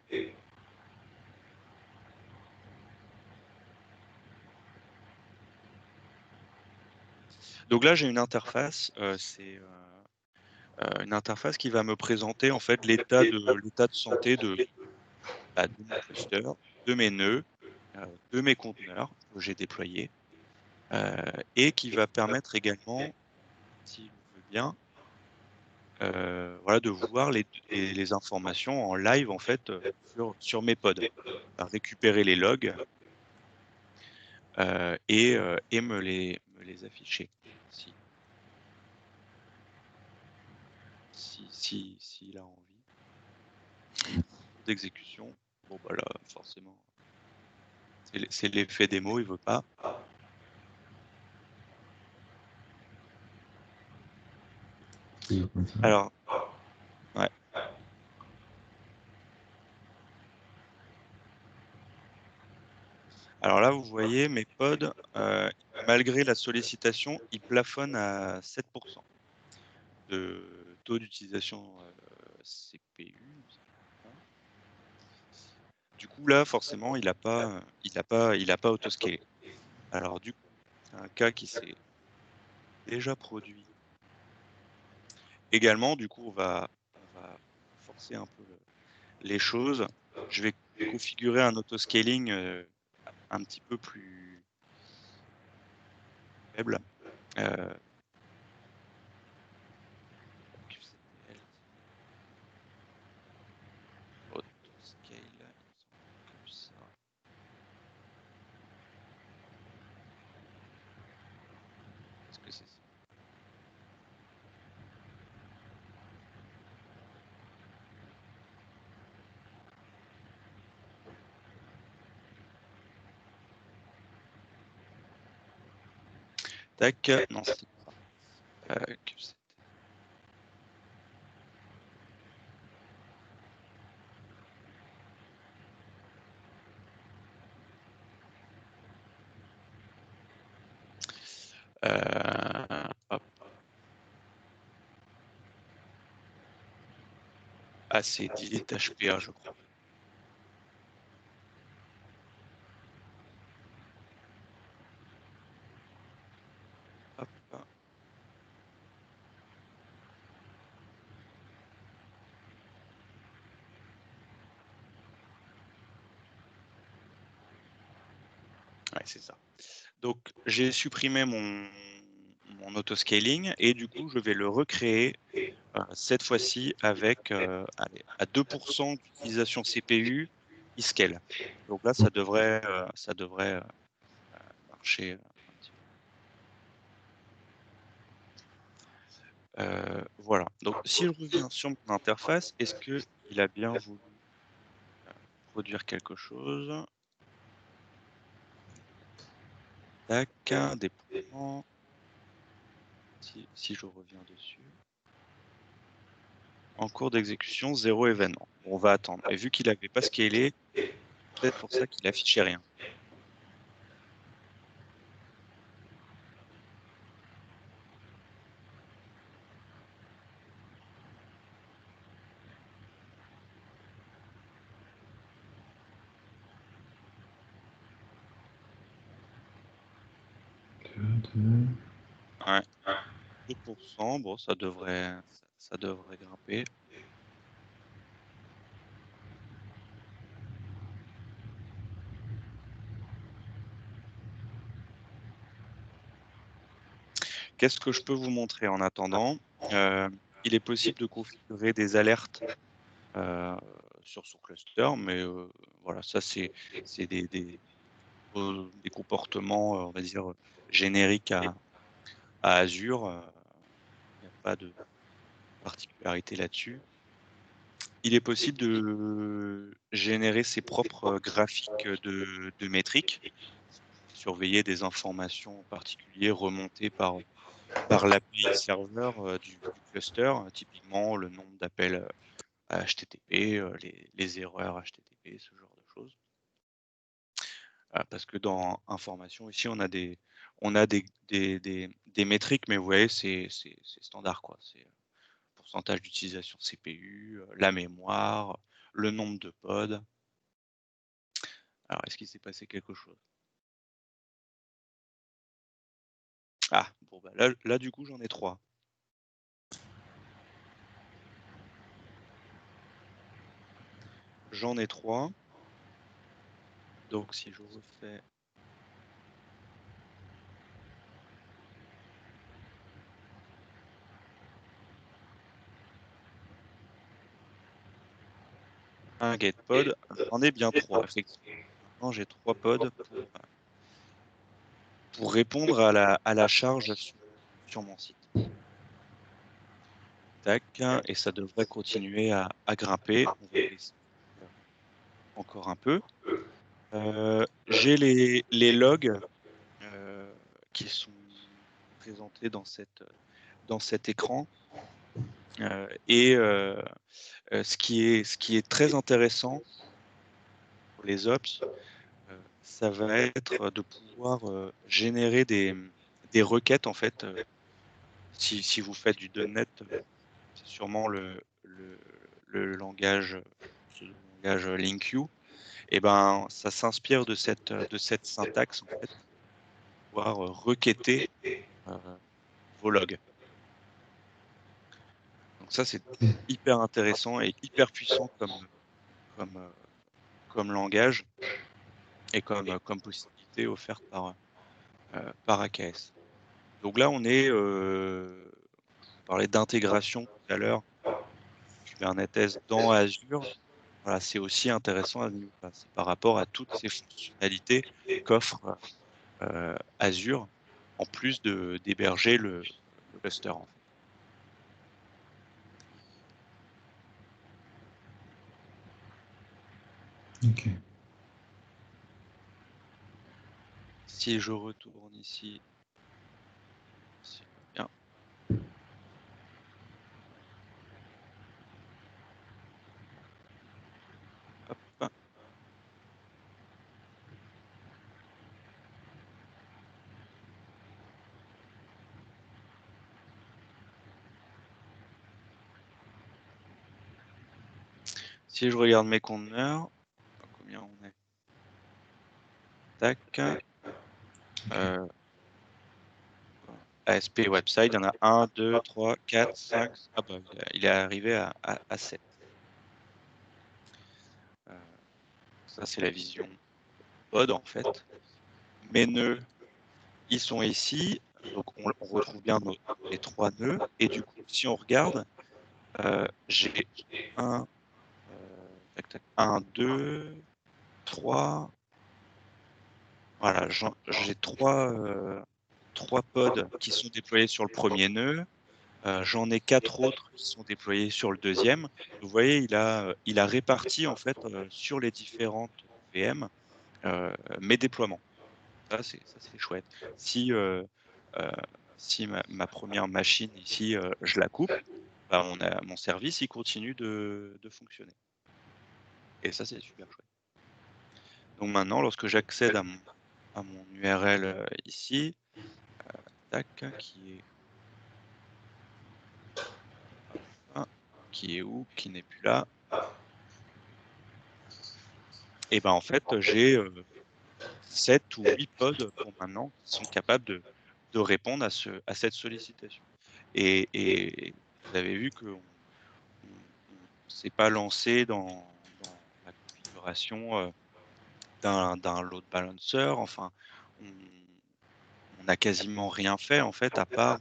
Donc là, j'ai une interface. C'est une interface qui va me présenter en fait l'état de santé de mon cluster, de mes nœuds, de mes conteneurs que j'ai déployés, et qui va permettre également, s'il le veut bien, voilà, de voir les informations en live en fait sur mes pods, récupérer les logs et me les afficher s'il a envie d'exécution. Bon bah là forcément c'est l'effet démo, il veut pas. Alors ouais. Alors là, vous voyez, mes pods, malgré la sollicitation, ils plafonnent à 7% de taux d'utilisation CPU. Du coup, là, forcément, il n'a pas autoscalé. Alors, du coup, c'est un cas qui s'est déjà produit. Également, du coup, on va forcer un peu les choses. Je vais configurer un autoscaling un petit peu plus faible. Autoscale, il me semble que ça. Est-ce que c'est ça? Tac, non, c'est pas. Hop. Ah, c'est delete HPA, je crois. Hop. Ouais, c'est ça. Donc, j'ai supprimé mon autoscaling et du coup, je vais le recréer cette fois-ci avec allez, à 2% d'utilisation CPU, il scale. Donc là, ça devrait marcher un petit peu. Voilà. Donc, si je reviens sur mon interface, est-ce qu'il a bien voulu produire quelque chose? Tac, déploiement. Si je reviens dessus. En cours d'exécution, 0 événement. On va attendre. Et vu qu'il n'avait pas scalé, peut-être pour ça qu'il affichait rien. Ouais. 2%, bon, ça devrait grimper. Qu'est-ce que je peux vous montrer en attendant? Il est possible de configurer des alertes sur son cluster, mais voilà, ça c'est des comportements, on va dire, génériques à Azure. Il n'y a pas de particularité là-dessus. Il est possible de générer ses propres graphiques de métriques, surveiller des informations en particulier remontées par l'API serveur du cluster, typiquement le nombre d'appels HTTP, les erreurs HTTP, ce genre de choses. Parce que dans information, ici, on a des métriques, mais vous voyez, c'est standard, quoi. C'est pourcentage d'utilisation CPU, la mémoire, le nombre de pods. Alors, est-ce qu'il s'est passé quelque chose? Ah, bon, bah là, du coup, j'en ai 3. J'en ai 3. Donc, si je refais... un getPod, j'en ai bien 3, effectivement. Maintenant, j'ai 3 pods pour répondre à la charge sur mon site. Tac, et ça devrait continuer à grimper. On va baisser encore un peu. J'ai les logs qui sont présentés dans cet écran. Et ce qui est très intéressant pour les ops, ça va être de pouvoir générer des requêtes en fait. Si vous faites du .NET, c'est sûrement le langage, LINQ. Et ben, ça s'inspire de cette syntaxe en fait, pour pouvoir requêter vos logs. Donc ça, c'est hyper intéressant et hyper puissant comme langage et comme possibilité offerte par AKS. Donc là, on est, je vous parlais d'intégration tout à l'heure, Kubernetes dans Azure. Voilà, c'est aussi intéressant à ce niveau-là. C'est par rapport à toutes ces fonctionnalités qu'offre Azure, en plus d'héberger le cluster. En fait.
Ok.
Si je retourne ici, bien. Hop. Si je regarde mes conteneurs, combien on est? Tac. ASP website, il y en a 1, 2, 3, 4, 5. Ah bah, il est arrivé à 7. Ça, c'est la vision pod en fait. Mes nœuds, ils sont ici. Donc, on retrouve bien les 3 nœuds. Et du coup, si on regarde, j'ai 1, 2, 3. Voilà, j'ai 3 pods qui sont déployés sur le premier nœud. J'en ai 4 autres qui sont déployés sur le deuxième. Vous voyez, il a réparti en fait sur les différentes VM mes déploiements. Ça, c'est chouette. Si, ma première machine ici, je la coupe, bah, mon service, il continue de fonctionner. Et ça, c'est super chouette. Donc maintenant, lorsque j'accède à mon URL ici, tac, qui est où? Qui n'est plus là. Et ben en fait, j'ai 7 ou 8 pods pour maintenant qui sont capables de répondre à cette sollicitation. Et vous avez vu qu'on ne s'est pas lancé dans la configuration d'un load balancer. Enfin, on n'a quasiment rien fait en fait à part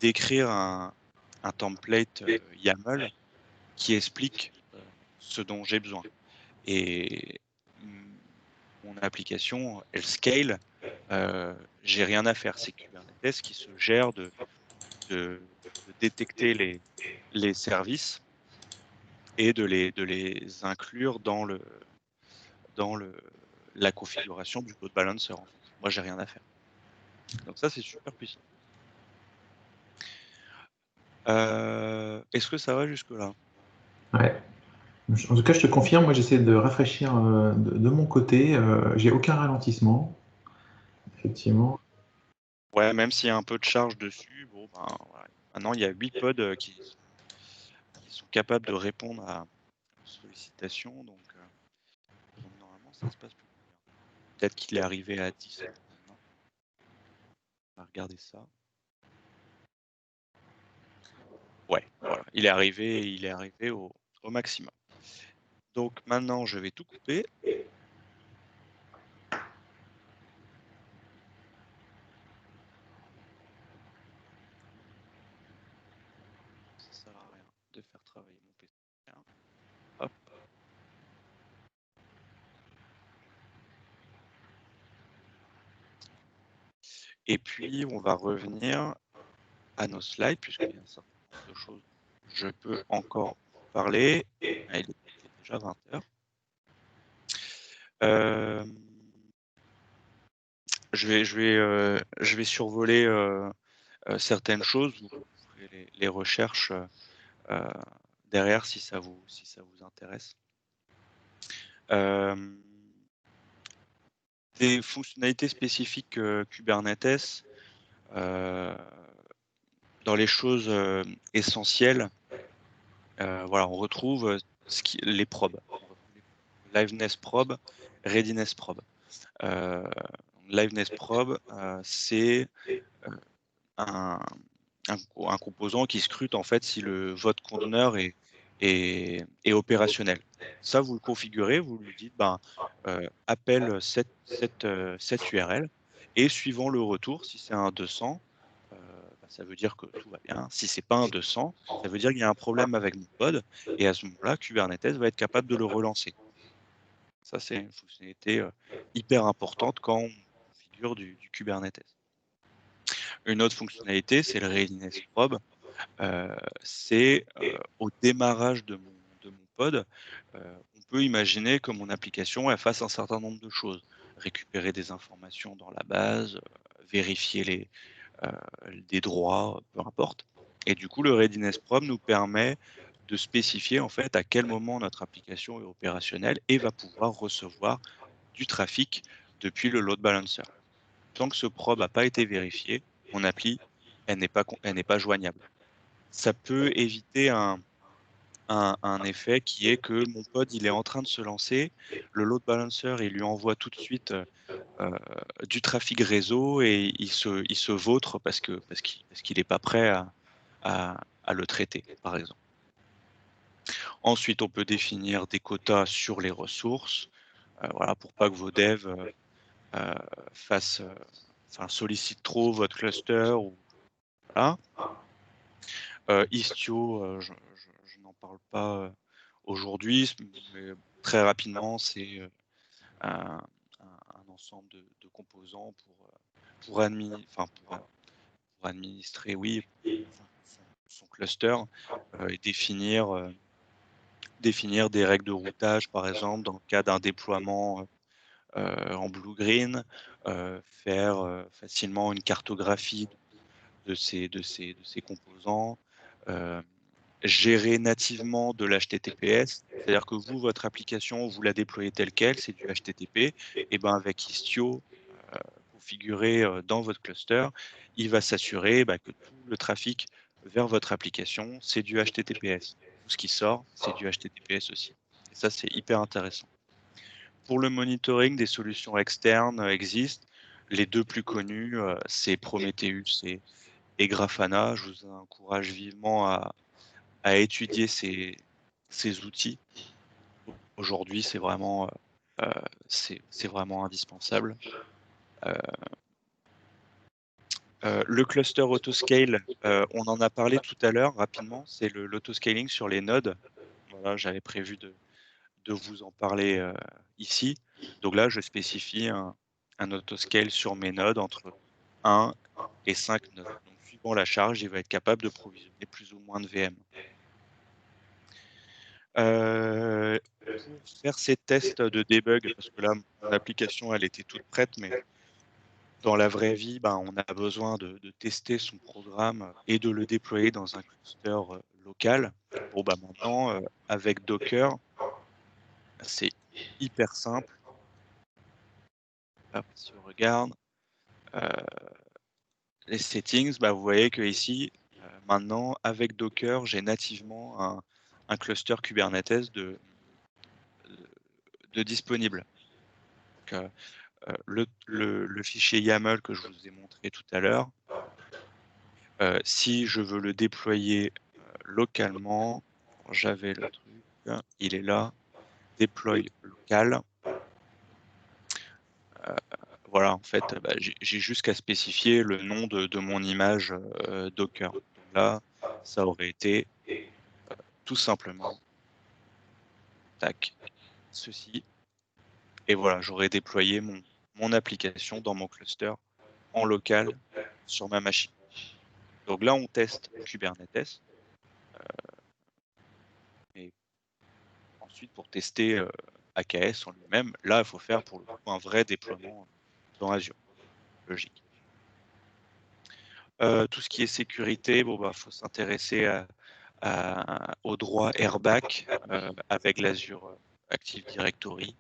d'écrire un template YAML qui explique ce dont j'ai besoin. Et mon application, elle scale, j'ai rien à faire. C'est Kubernetes qui se gère de détecter les services et de les inclure dans la configuration du load balancer. En fait. Moi, j'ai rien à faire. Donc ça, c'est super puissant. Est-ce que ça va jusque-là?
Ouais. En tout cas, je te confirme, moi j'essaie de rafraîchir de mon côté. J'ai aucun ralentissement, effectivement.
Ouais, même s'il y a un peu de charge dessus, bon, ben, voilà. Maintenant, il y a 8 pods qui sont capables de répondre à sollicitation. Donc normalement, ça se passe plus bien. Peut-être qu'il est arrivé à 10 maintenant. On va regarder ça. Ouais, voilà. Il est arrivé au maximum. Donc maintenant, je vais tout couper. Ça sert à rien de faire travailler mon PC. Hop. Et puis, on va revenir à nos slides, puisqu'il y a un certain nombre de choses dont je peux encore parler. Ah, il est déjà 20 heures. Je vais survoler certaines choses. Vous ferez les recherches derrière si ça vous intéresse. Des fonctionnalités spécifiques Kubernetes, dans les choses essentielles, voilà, on retrouve les probes. Liveness probe, readiness probe. Liveness probe, c'est un composant qui scrute en fait si votre conteneur est opérationnel. Ça, vous le configurez, vous lui dites appelle cette URL et suivant le retour, si c'est un 200, ça veut dire que tout va bien. Si c'est pas un 200, ça veut dire qu'il y a un problème avec mon pod et à ce moment-là, Kubernetes va être capable de le relancer. Ça, c'est une fonctionnalité hyper importante quand on configure du Kubernetes. Une autre fonctionnalité, c'est le readiness probe. C'est au démarrage de mon pod, on peut imaginer que mon application elle fasse un certain nombre de choses. Récupérer des informations dans la base, vérifier des droits, peu importe. Et du coup, le readiness probe nous permet de spécifier en fait à quel moment notre application est opérationnelle et va pouvoir recevoir du trafic depuis le load balancer. Tant que ce probe n'a pas été vérifié, mon appli, elle n'est pas joignable. Ça peut éviter un un effet qui est que mon pod, il est en train de se lancer, le load balancer, il lui envoie tout de suite du trafic réseau et il se vautre parce qu'il n'est pas prêt à le traiter, par exemple. Ensuite, on peut définir des quotas sur les ressources, voilà, pour pas que vos devs sollicitent trop votre cluster. Voilà. Istio, je n'en parle pas aujourd'hui, mais très rapidement, c'est un, un ensemble de composants pour administrer, oui, son cluster et définir des règles de routage, par exemple, dans le cas d'un déploiement en blue-green, faire facilement une cartographie de ces composants, gérer nativement de l'HTTPS, c'est-à-dire que vous, votre application, vous la déployez telle quelle, c'est du HTTP, et ben avec Istio, configuré dans votre cluster, il va s'assurer que tout le trafic vers votre application, c'est du HTTPS. Tout ce qui sort, c'est du HTTPS aussi. Et ça, c'est hyper intéressant. Pour le monitoring, des solutions externes existent. Les deux plus connues, c'est Prometheus et Grafana. Je vous encourage vivement à étudier ces outils. Aujourd'hui, c'est vraiment indispensable. Le cluster autoscale, on en a parlé tout à l'heure rapidement, c'est l'autoscaling sur les nodes. Voilà, j'avais prévu de vous en parler ici. Donc là, je spécifie un autoscale sur mes nodes entre 1 et 5 nodes. Donc, suivant la charge, il va être capable de provisionner plus ou moins de VM. Pour faire ces tests de debug, parce que là, mon application, elle était toute prête, mais dans la vraie vie, on a besoin de tester son programme et de le déployer dans un cluster local. Bon, maintenant, avec Docker, c'est hyper simple. Hop, si on regarde les settings, vous voyez que ici, maintenant, avec Docker, j'ai nativement un cluster Kubernetes de disponible. Donc, le fichier YAML que je vous ai montré tout à l'heure, si je veux le déployer localement, j'avais le truc, il est là, deploy local. Voilà, en fait, j'ai juste qu'à spécifier le nom de mon image Docker. Donc là, ça aurait été tout simplement, tac, ceci. Et voilà, j'aurais déployé mon application dans mon cluster en local sur ma machine. Donc là, on teste Kubernetes. Et ensuite, pour tester AKS en lui-même, là, il faut faire pour le coup un vrai déploiement dans Azure. Logique. Tout ce qui est sécurité, faut s'intéresser au droit RBAC avec l'Azure Active Directory.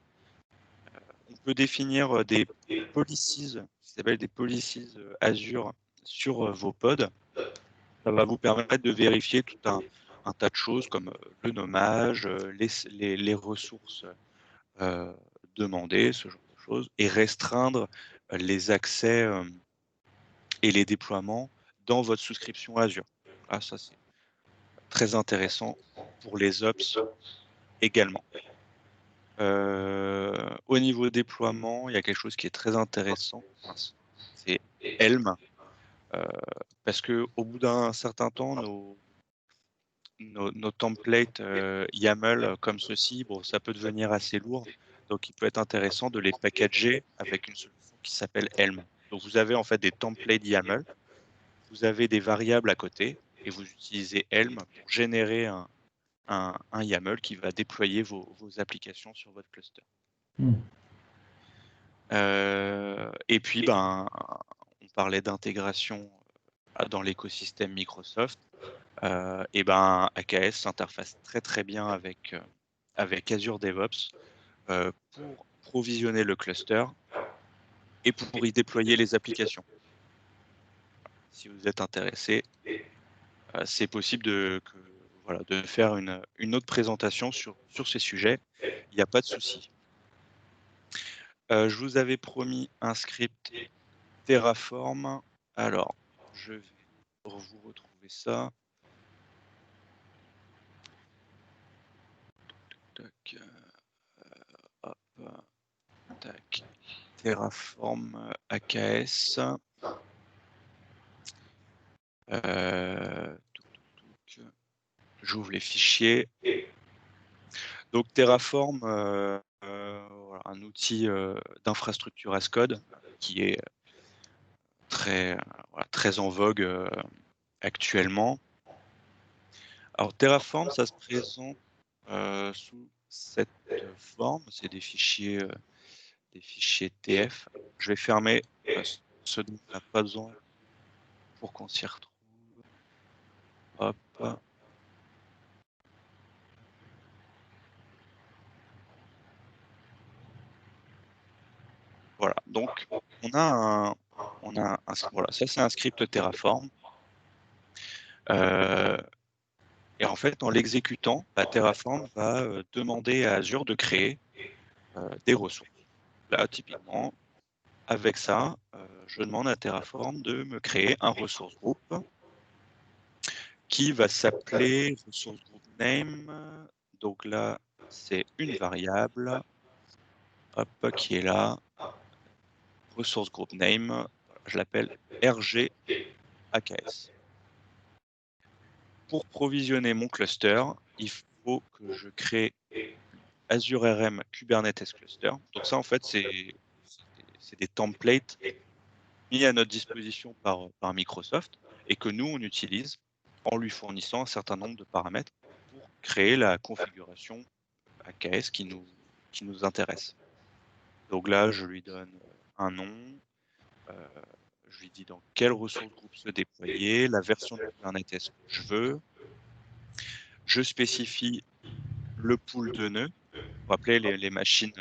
On peut définir des policies, qui s'appellent des policies Azure sur vos pods. Ça va vous permettre de vérifier tout un tas de choses comme le nommage, les ressources demandées, ce genre de choses, et restreindre les accès et les déploiements dans votre souscription Azure. Ah, ça, c'est très intéressant pour les ops également. Au niveau déploiement, il y a quelque chose qui est très intéressant, c'est Helm, parce qu'au bout d'un certain temps, nos templates YAML comme ceci, ça peut devenir assez lourd. Donc, il peut être intéressant de les packager avec une solution qui s'appelle Helm. Donc, vous avez en fait des templates YAML, vous avez des variables à côté et vous utilisez Helm pour générer un YAML qui va déployer vos applications sur votre cluster. Et puis, on parlait d'intégration dans l'écosystème Microsoft. Et AKS s'interface très bien avec Azure DevOps pour provisionner le cluster et pour y déployer les applications. Si vous êtes intéressé, c'est possible voilà, de faire une autre présentation sur ces sujets. Il n'y a pas de souci. Je vous avais promis un script Terraform. Alors, je vais vous retrouver ça. Tac, hop, tac. Terraform AKS. J'ouvre les fichiers. Donc Terraform, voilà, un outil d'infrastructure as code qui est très en vogue actuellement. Alors Terraform, ça se présente sous cette forme, c'est des fichiers TF. Je vais fermer ce dont on n'a pas besoin pour qu'on s'y retrouve. Hop. Voilà, donc on a voilà, ça c'est un script Terraform. Et en fait, en l'exécutant, Terraform va demander à Azure de créer des ressources. Là, typiquement, avec ça, je demande à Terraform de me créer un resource group qui va s'appeler resource group name. Donc là, c'est une variable, hop, qui est là. Resource group name, je l'appelle RG AKS. Pour provisionner mon cluster, il faut que je crée Azure RM Kubernetes Cluster. Donc ça, en fait, c'est des templates mis à notre disposition par Microsoft et que nous, on utilise en lui fournissant un certain nombre de paramètres pour créer la configuration AKS qui nous intéresse. Donc là, je lui donne un nom, je lui dis dans quelle ressource groupe se déployer, la version de Kubernetes que je veux. Je spécifie le pool de nœuds. Vous rappelez les machines,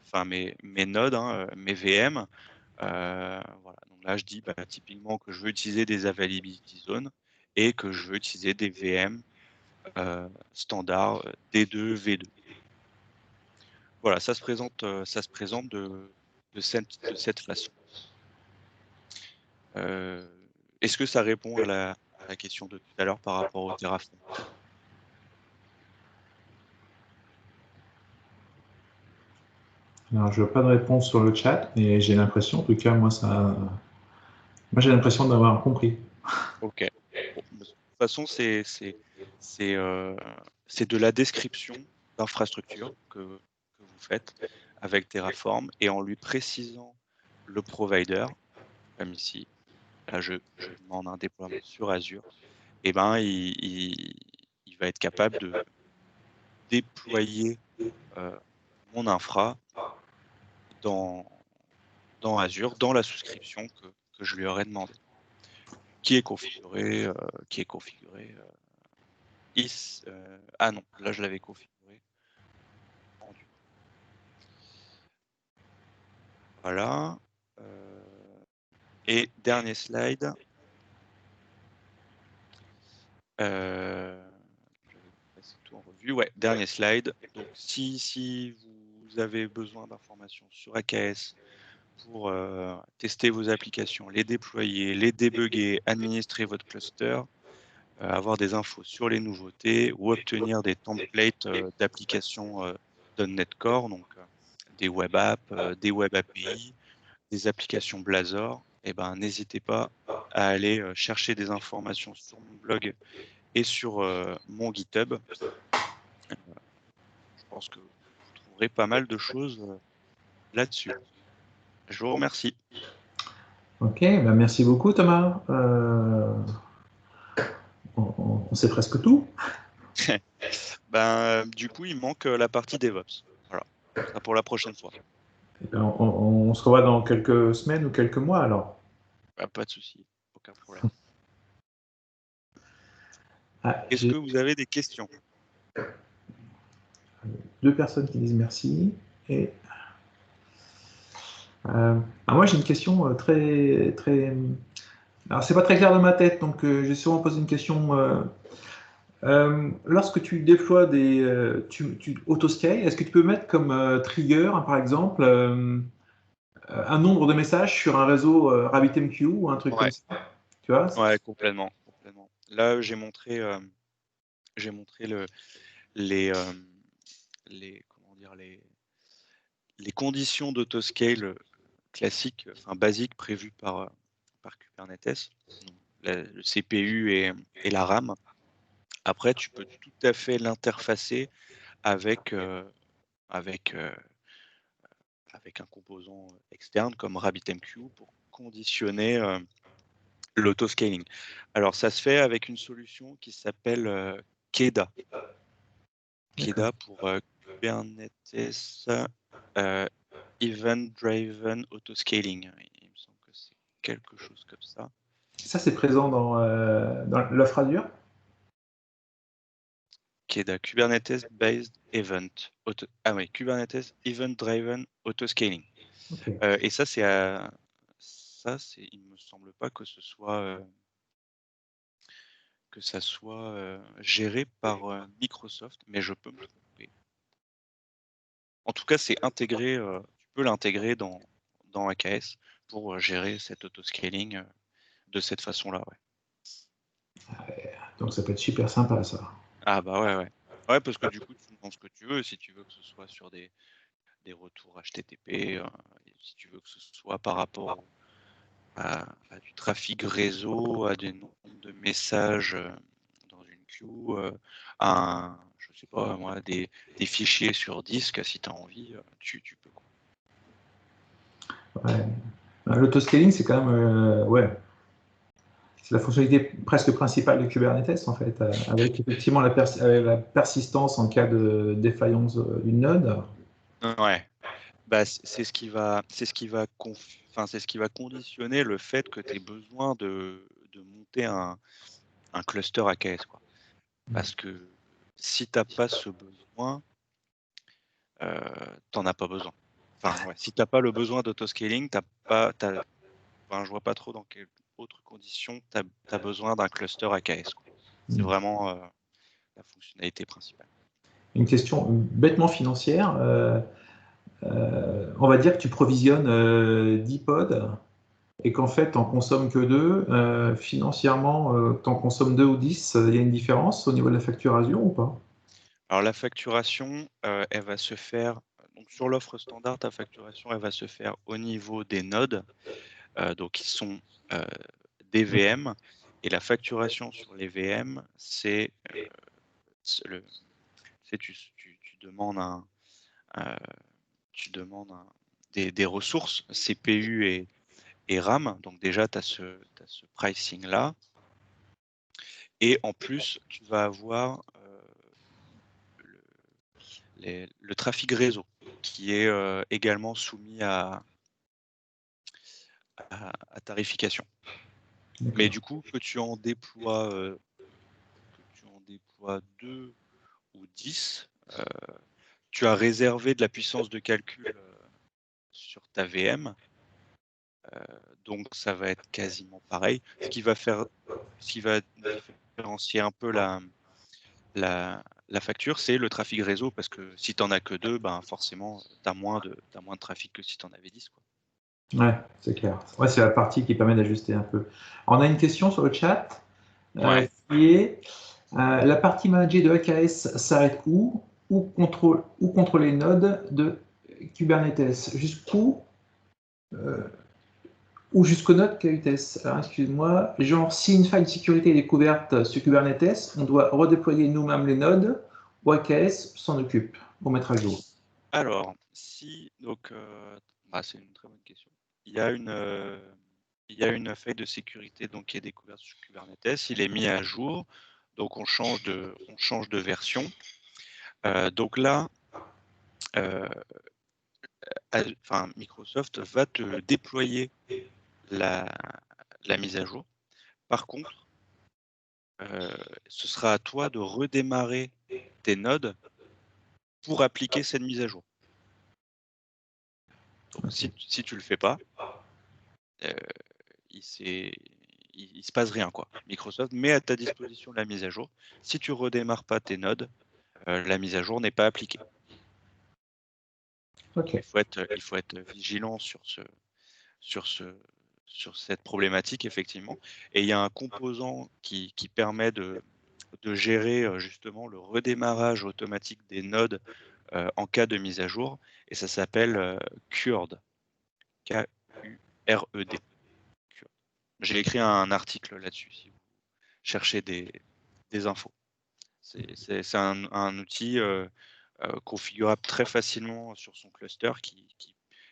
enfin mes nodes, hein, mes VM. Voilà. Donc là, je dis typiquement que je veux utiliser des availability zones et que je veux utiliser des VM standard D2, V2. Voilà, ça se présente de cette façon. Est-ce que ça répond à la question de tout à l'heure par rapport au Terraform?
Alors, je vois pas de réponse sur le chat, mais j'ai l'impression, en tout cas, moi j'ai l'impression d'avoir compris.
Ok. Bon, de toute façon, c'est de la description d'infrastructure que vous faites avec Terraform et en lui précisant le provider, comme ici, là je demande un déploiement sur Azure, et ben il va être capable de déployer mon infra dans Azure, dans la souscription que je lui aurais demandé, qui est configuré ah non, là je l'avais configuré. Voilà. Et dernier slide. Je vais passer tout en revue. Ouais, dernier slide. Donc si vous avez besoin d'informations sur AKS pour tester vos applications, les déployer, les débugger, administrer votre cluster, avoir des infos sur les nouveautés ou obtenir des templates d'applications .NET Core, donc des web apps, des web API, des applications Blazor, et n'hésitez pas à aller chercher des informations sur mon blog et sur mon GitHub. Je pense que vous trouverez pas mal de choses là-dessus. Je vous remercie.
Ok, merci beaucoup Thomas. On sait presque tout.
Du coup, il manque la partie DevOps. Voilà, ça pour la prochaine fois.
On se revoit dans quelques semaines ou quelques mois alors.
Pas de souci, aucun problème. Est-ce
J'ai
que vous avez des questions?
2 personnes qui disent merci. Et moi j'ai une question très. Alors c'est pas très clair dans ma tête, donc j'ai souvent posé une question Lorsque tu déploies tu autoscale, est-ce que tu peux mettre comme trigger, hein, par exemple, un nombre de messages sur un réseau RabbitMQ ou un truc comme
Ouais,
ça? Tu vois?
ouais, complètement. Là, j'ai montré les, comment dire, les conditions d'autoscale classiques, enfin basiques prévues par Kubernetes, donc le CPU et la RAM. Après, tu peux tout à fait l'interfacer avec, avec, euh, avec un composant externe comme RabbitMQ pour conditionner l'autoscaling. Alors, ça se fait avec une solution qui s'appelle KEDA.
D'accord.
KEDA pour Kubernetes Event Driven Autoscaling. Il me semble que c'est quelque chose comme ça.
Ça, c'est présent dans l'offre Azure?
KEDA, Kubernetes Based Event. Ah oui, Kubernetes Event Driven Autoscaling.
Ok.
Et ça, il me semble pas que ça soit géré par Microsoft, mais je peux me tromper. En tout cas, c'est intégré, tu peux l'intégrer dans AKS pour gérer cet autoscaling de cette façon-là. Ouais.
Donc, ça peut être super sympa, ça.
Ah bah ouais. Ouais, parce que du coup, tu demandes ce que tu veux. Si tu veux que ce soit sur des retours HTTP, si tu veux que ce soit par rapport à du trafic réseau, à des nombres de messages dans une queue, je sais pas moi, des fichiers sur disque, si tu as envie, tu peux.
Ouais. L'autoscaling, c'est quand même, ouais, c'est la fonctionnalité presque principale de Kubernetes, en fait, avec effectivement la persistance en cas de défaillance d'une node.
Ouais. Bah, c'est ce qui va conditionner le fait que tu aies besoin de monter un cluster AKS, quoi. Parce que si tu n'as pas ce besoin, tu n'en as pas besoin. Enfin, ouais, si tu n'as pas le besoin d'autoscaling, je vois pas trop dans quelles autres conditions tu as besoin d'un cluster AKS, quoi. C'est vraiment la fonctionnalité principale.
Une question bêtement financière. On va dire que tu provisionnes 10 pods et qu'en fait, tu n'en consommes que 2. Financièrement, tu en consommes 2 ou 10. Il y a une différence au niveau de la facturation ou pas?
Alors la facturation, elle va se faire, donc sur l'offre standard, ta facturation, elle va se faire au niveau des nodes, donc qui sont des VM, et la facturation sur les VM, tu demandes des ressources CPU et RAM, donc déjà tu as ce pricing-là, et en plus tu vas avoir le trafic réseau qui est également soumis à tarification. Mais du coup, que tu en déploies 2 ou 10, tu as réservé de la puissance de calcul sur ta VM, donc ça va être quasiment pareil. Ce qui va différencier un peu la facture, c'est le trafic réseau, parce que si tu n'en as que 2, ben forcément, tu as moins de trafic que si tu en avais 10, quoi.
Ouais, c'est clair. Ouais, c'est la partie qui permet d'ajuster un peu. On a une question sur le chat
Ouais.
qui est la partie managée de AKS s'arrête où? Où contrôle les nodes de Kubernetes? Jusqu'où? Ou jusqu'aux nodes Kubernetes. Alors, excuse-moi, genre, si une faille de sécurité est découverte sur Kubernetes, on doit redéployer nous-mêmes les nodes ou AKS s'en occupe pour mettre à jour.
Alors, c'est une très bonne question. Il y a une faille de sécurité donc, qui est découverte sur Kubernetes. Il est mis à jour, donc on change de version. Donc là, Microsoft va te déployer la mise à jour. Par contre, ce sera à toi de redémarrer tes nodes pour appliquer cette mise à jour. Donc, si tu le fais pas, il il se passe rien, quoi. Microsoft met à ta disposition la mise à jour. Si tu redémarres pas tes nodes, la mise à jour n'est pas appliquée.
Ok.
Il faut être vigilant sur cette problématique, effectivement. Et il y a un composant qui permet de gérer justement le redémarrage automatique des nodes en cas de mise à jour, et ça s'appelle Cured. K-U-R-E-D. Cured. J'ai écrit un article là-dessus si vous cherchez des infos. C'est un outil configurable très facilement sur son cluster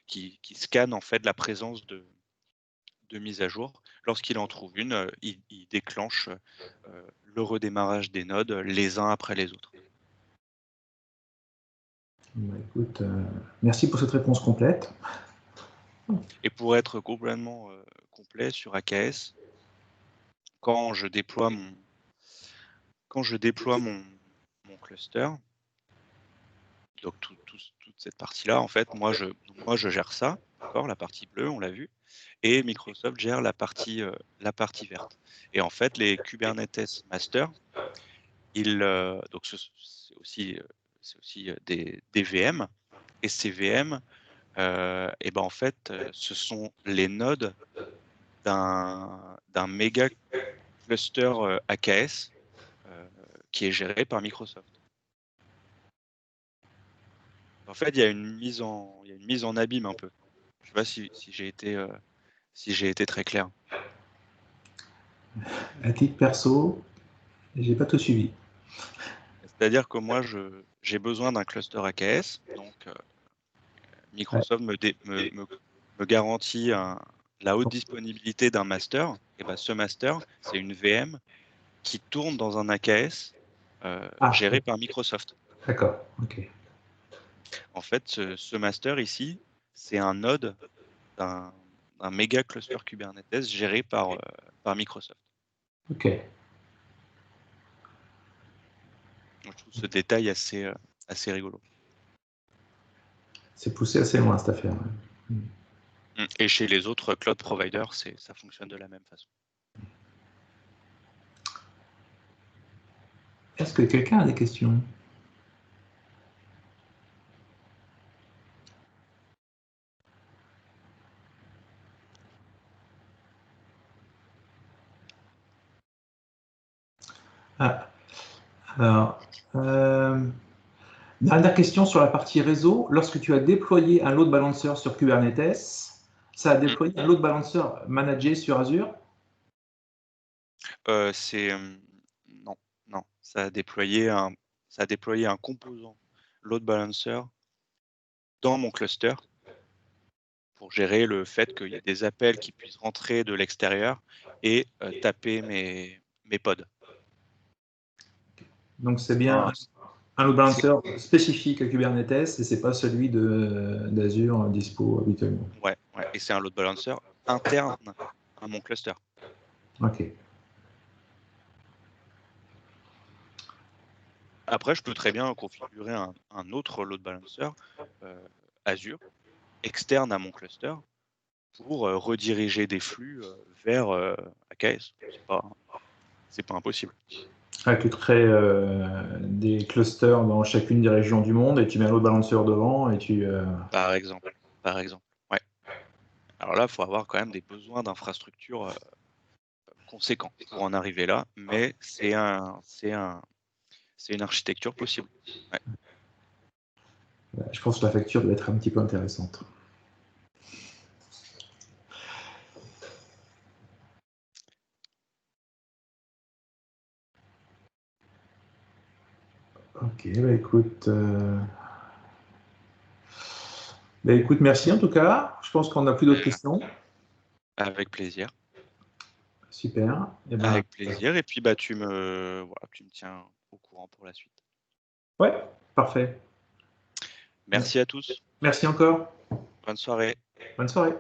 qui scanne en fait la présence de mise à jour. Lorsqu'il en trouve une, il déclenche le redémarrage des nodes les uns après les autres.
Bah, écoute, merci pour cette réponse complète.
Et pour être complètement complet sur AKS, quand je déploie mon cluster, donc toute cette partie-là, en fait, moi je gère ça, d'accord, la partie bleue, on l'a vu, et Microsoft gère la partie verte. Et en fait, les Kubernetes Master, donc c'est aussi des VM, et ces VM, et ben en fait, ce sont les nodes d'un méga cluster AKS qui est géré par Microsoft. En fait, il y a une mise en abîme un peu. Je ne sais pas si j'ai été très clair.
À titre perso, j'ai pas tout suivi.
C'est-à-dire que moi, j'ai besoin d'un cluster AKS, donc Microsoft me garantit la haute disponibilité d'un master. Et ben, ce master, c'est une VM qui tourne dans un AKS géré par Microsoft.
D'accord, ok.
En fait, ce master ici, c'est un node d'un méga cluster Kubernetes géré par Microsoft.
Ok.
Je trouve ce détail assez rigolo.
C'est poussé assez loin cette affaire.
Et chez les autres cloud providers, ça fonctionne de la même façon.
Est-ce que quelqu'un a des questions? Ah, alors, dernière question sur la partie réseau. Lorsque tu as déployé un load balancer sur Kubernetes, ça a déployé un load balancer managé sur Azure?
Non. Ça a déployé un composant load balancer dans mon cluster pour gérer le fait qu'il y ait des appels qui puissent rentrer de l'extérieur et taper mes pods.
Donc c'est bien un load balancer spécifique à Kubernetes et c'est pas celui d'Azure dispo habituellement.
Ouais. Et c'est un load balancer interne à mon cluster.
Ok.
Après, je peux très bien configurer un autre load balancer Azure externe à mon cluster pour rediriger des flux vers AKS. C'est pas impossible.
Ah, tu crées des clusters dans chacune des régions du monde et tu mets un load balancer devant et tu.
Par exemple. Ouais. Alors là, il faut avoir quand même des besoins d'infrastructure conséquents pour en arriver là, mais c'est une architecture possible. Ouais.
Je pense que la facture doit être un petit peu intéressante. Ok, bah écoute. Bah écoute, merci en tout cas. Je pense qu'on n'a plus d'autres questions.
Avec plaisir.
Super. Et ben,
Avec plaisir. Et puis bah tu me tiens au courant pour la suite.
ouais, parfait.
Merci à tous.
Merci encore.
Bonne soirée.
Bonne soirée.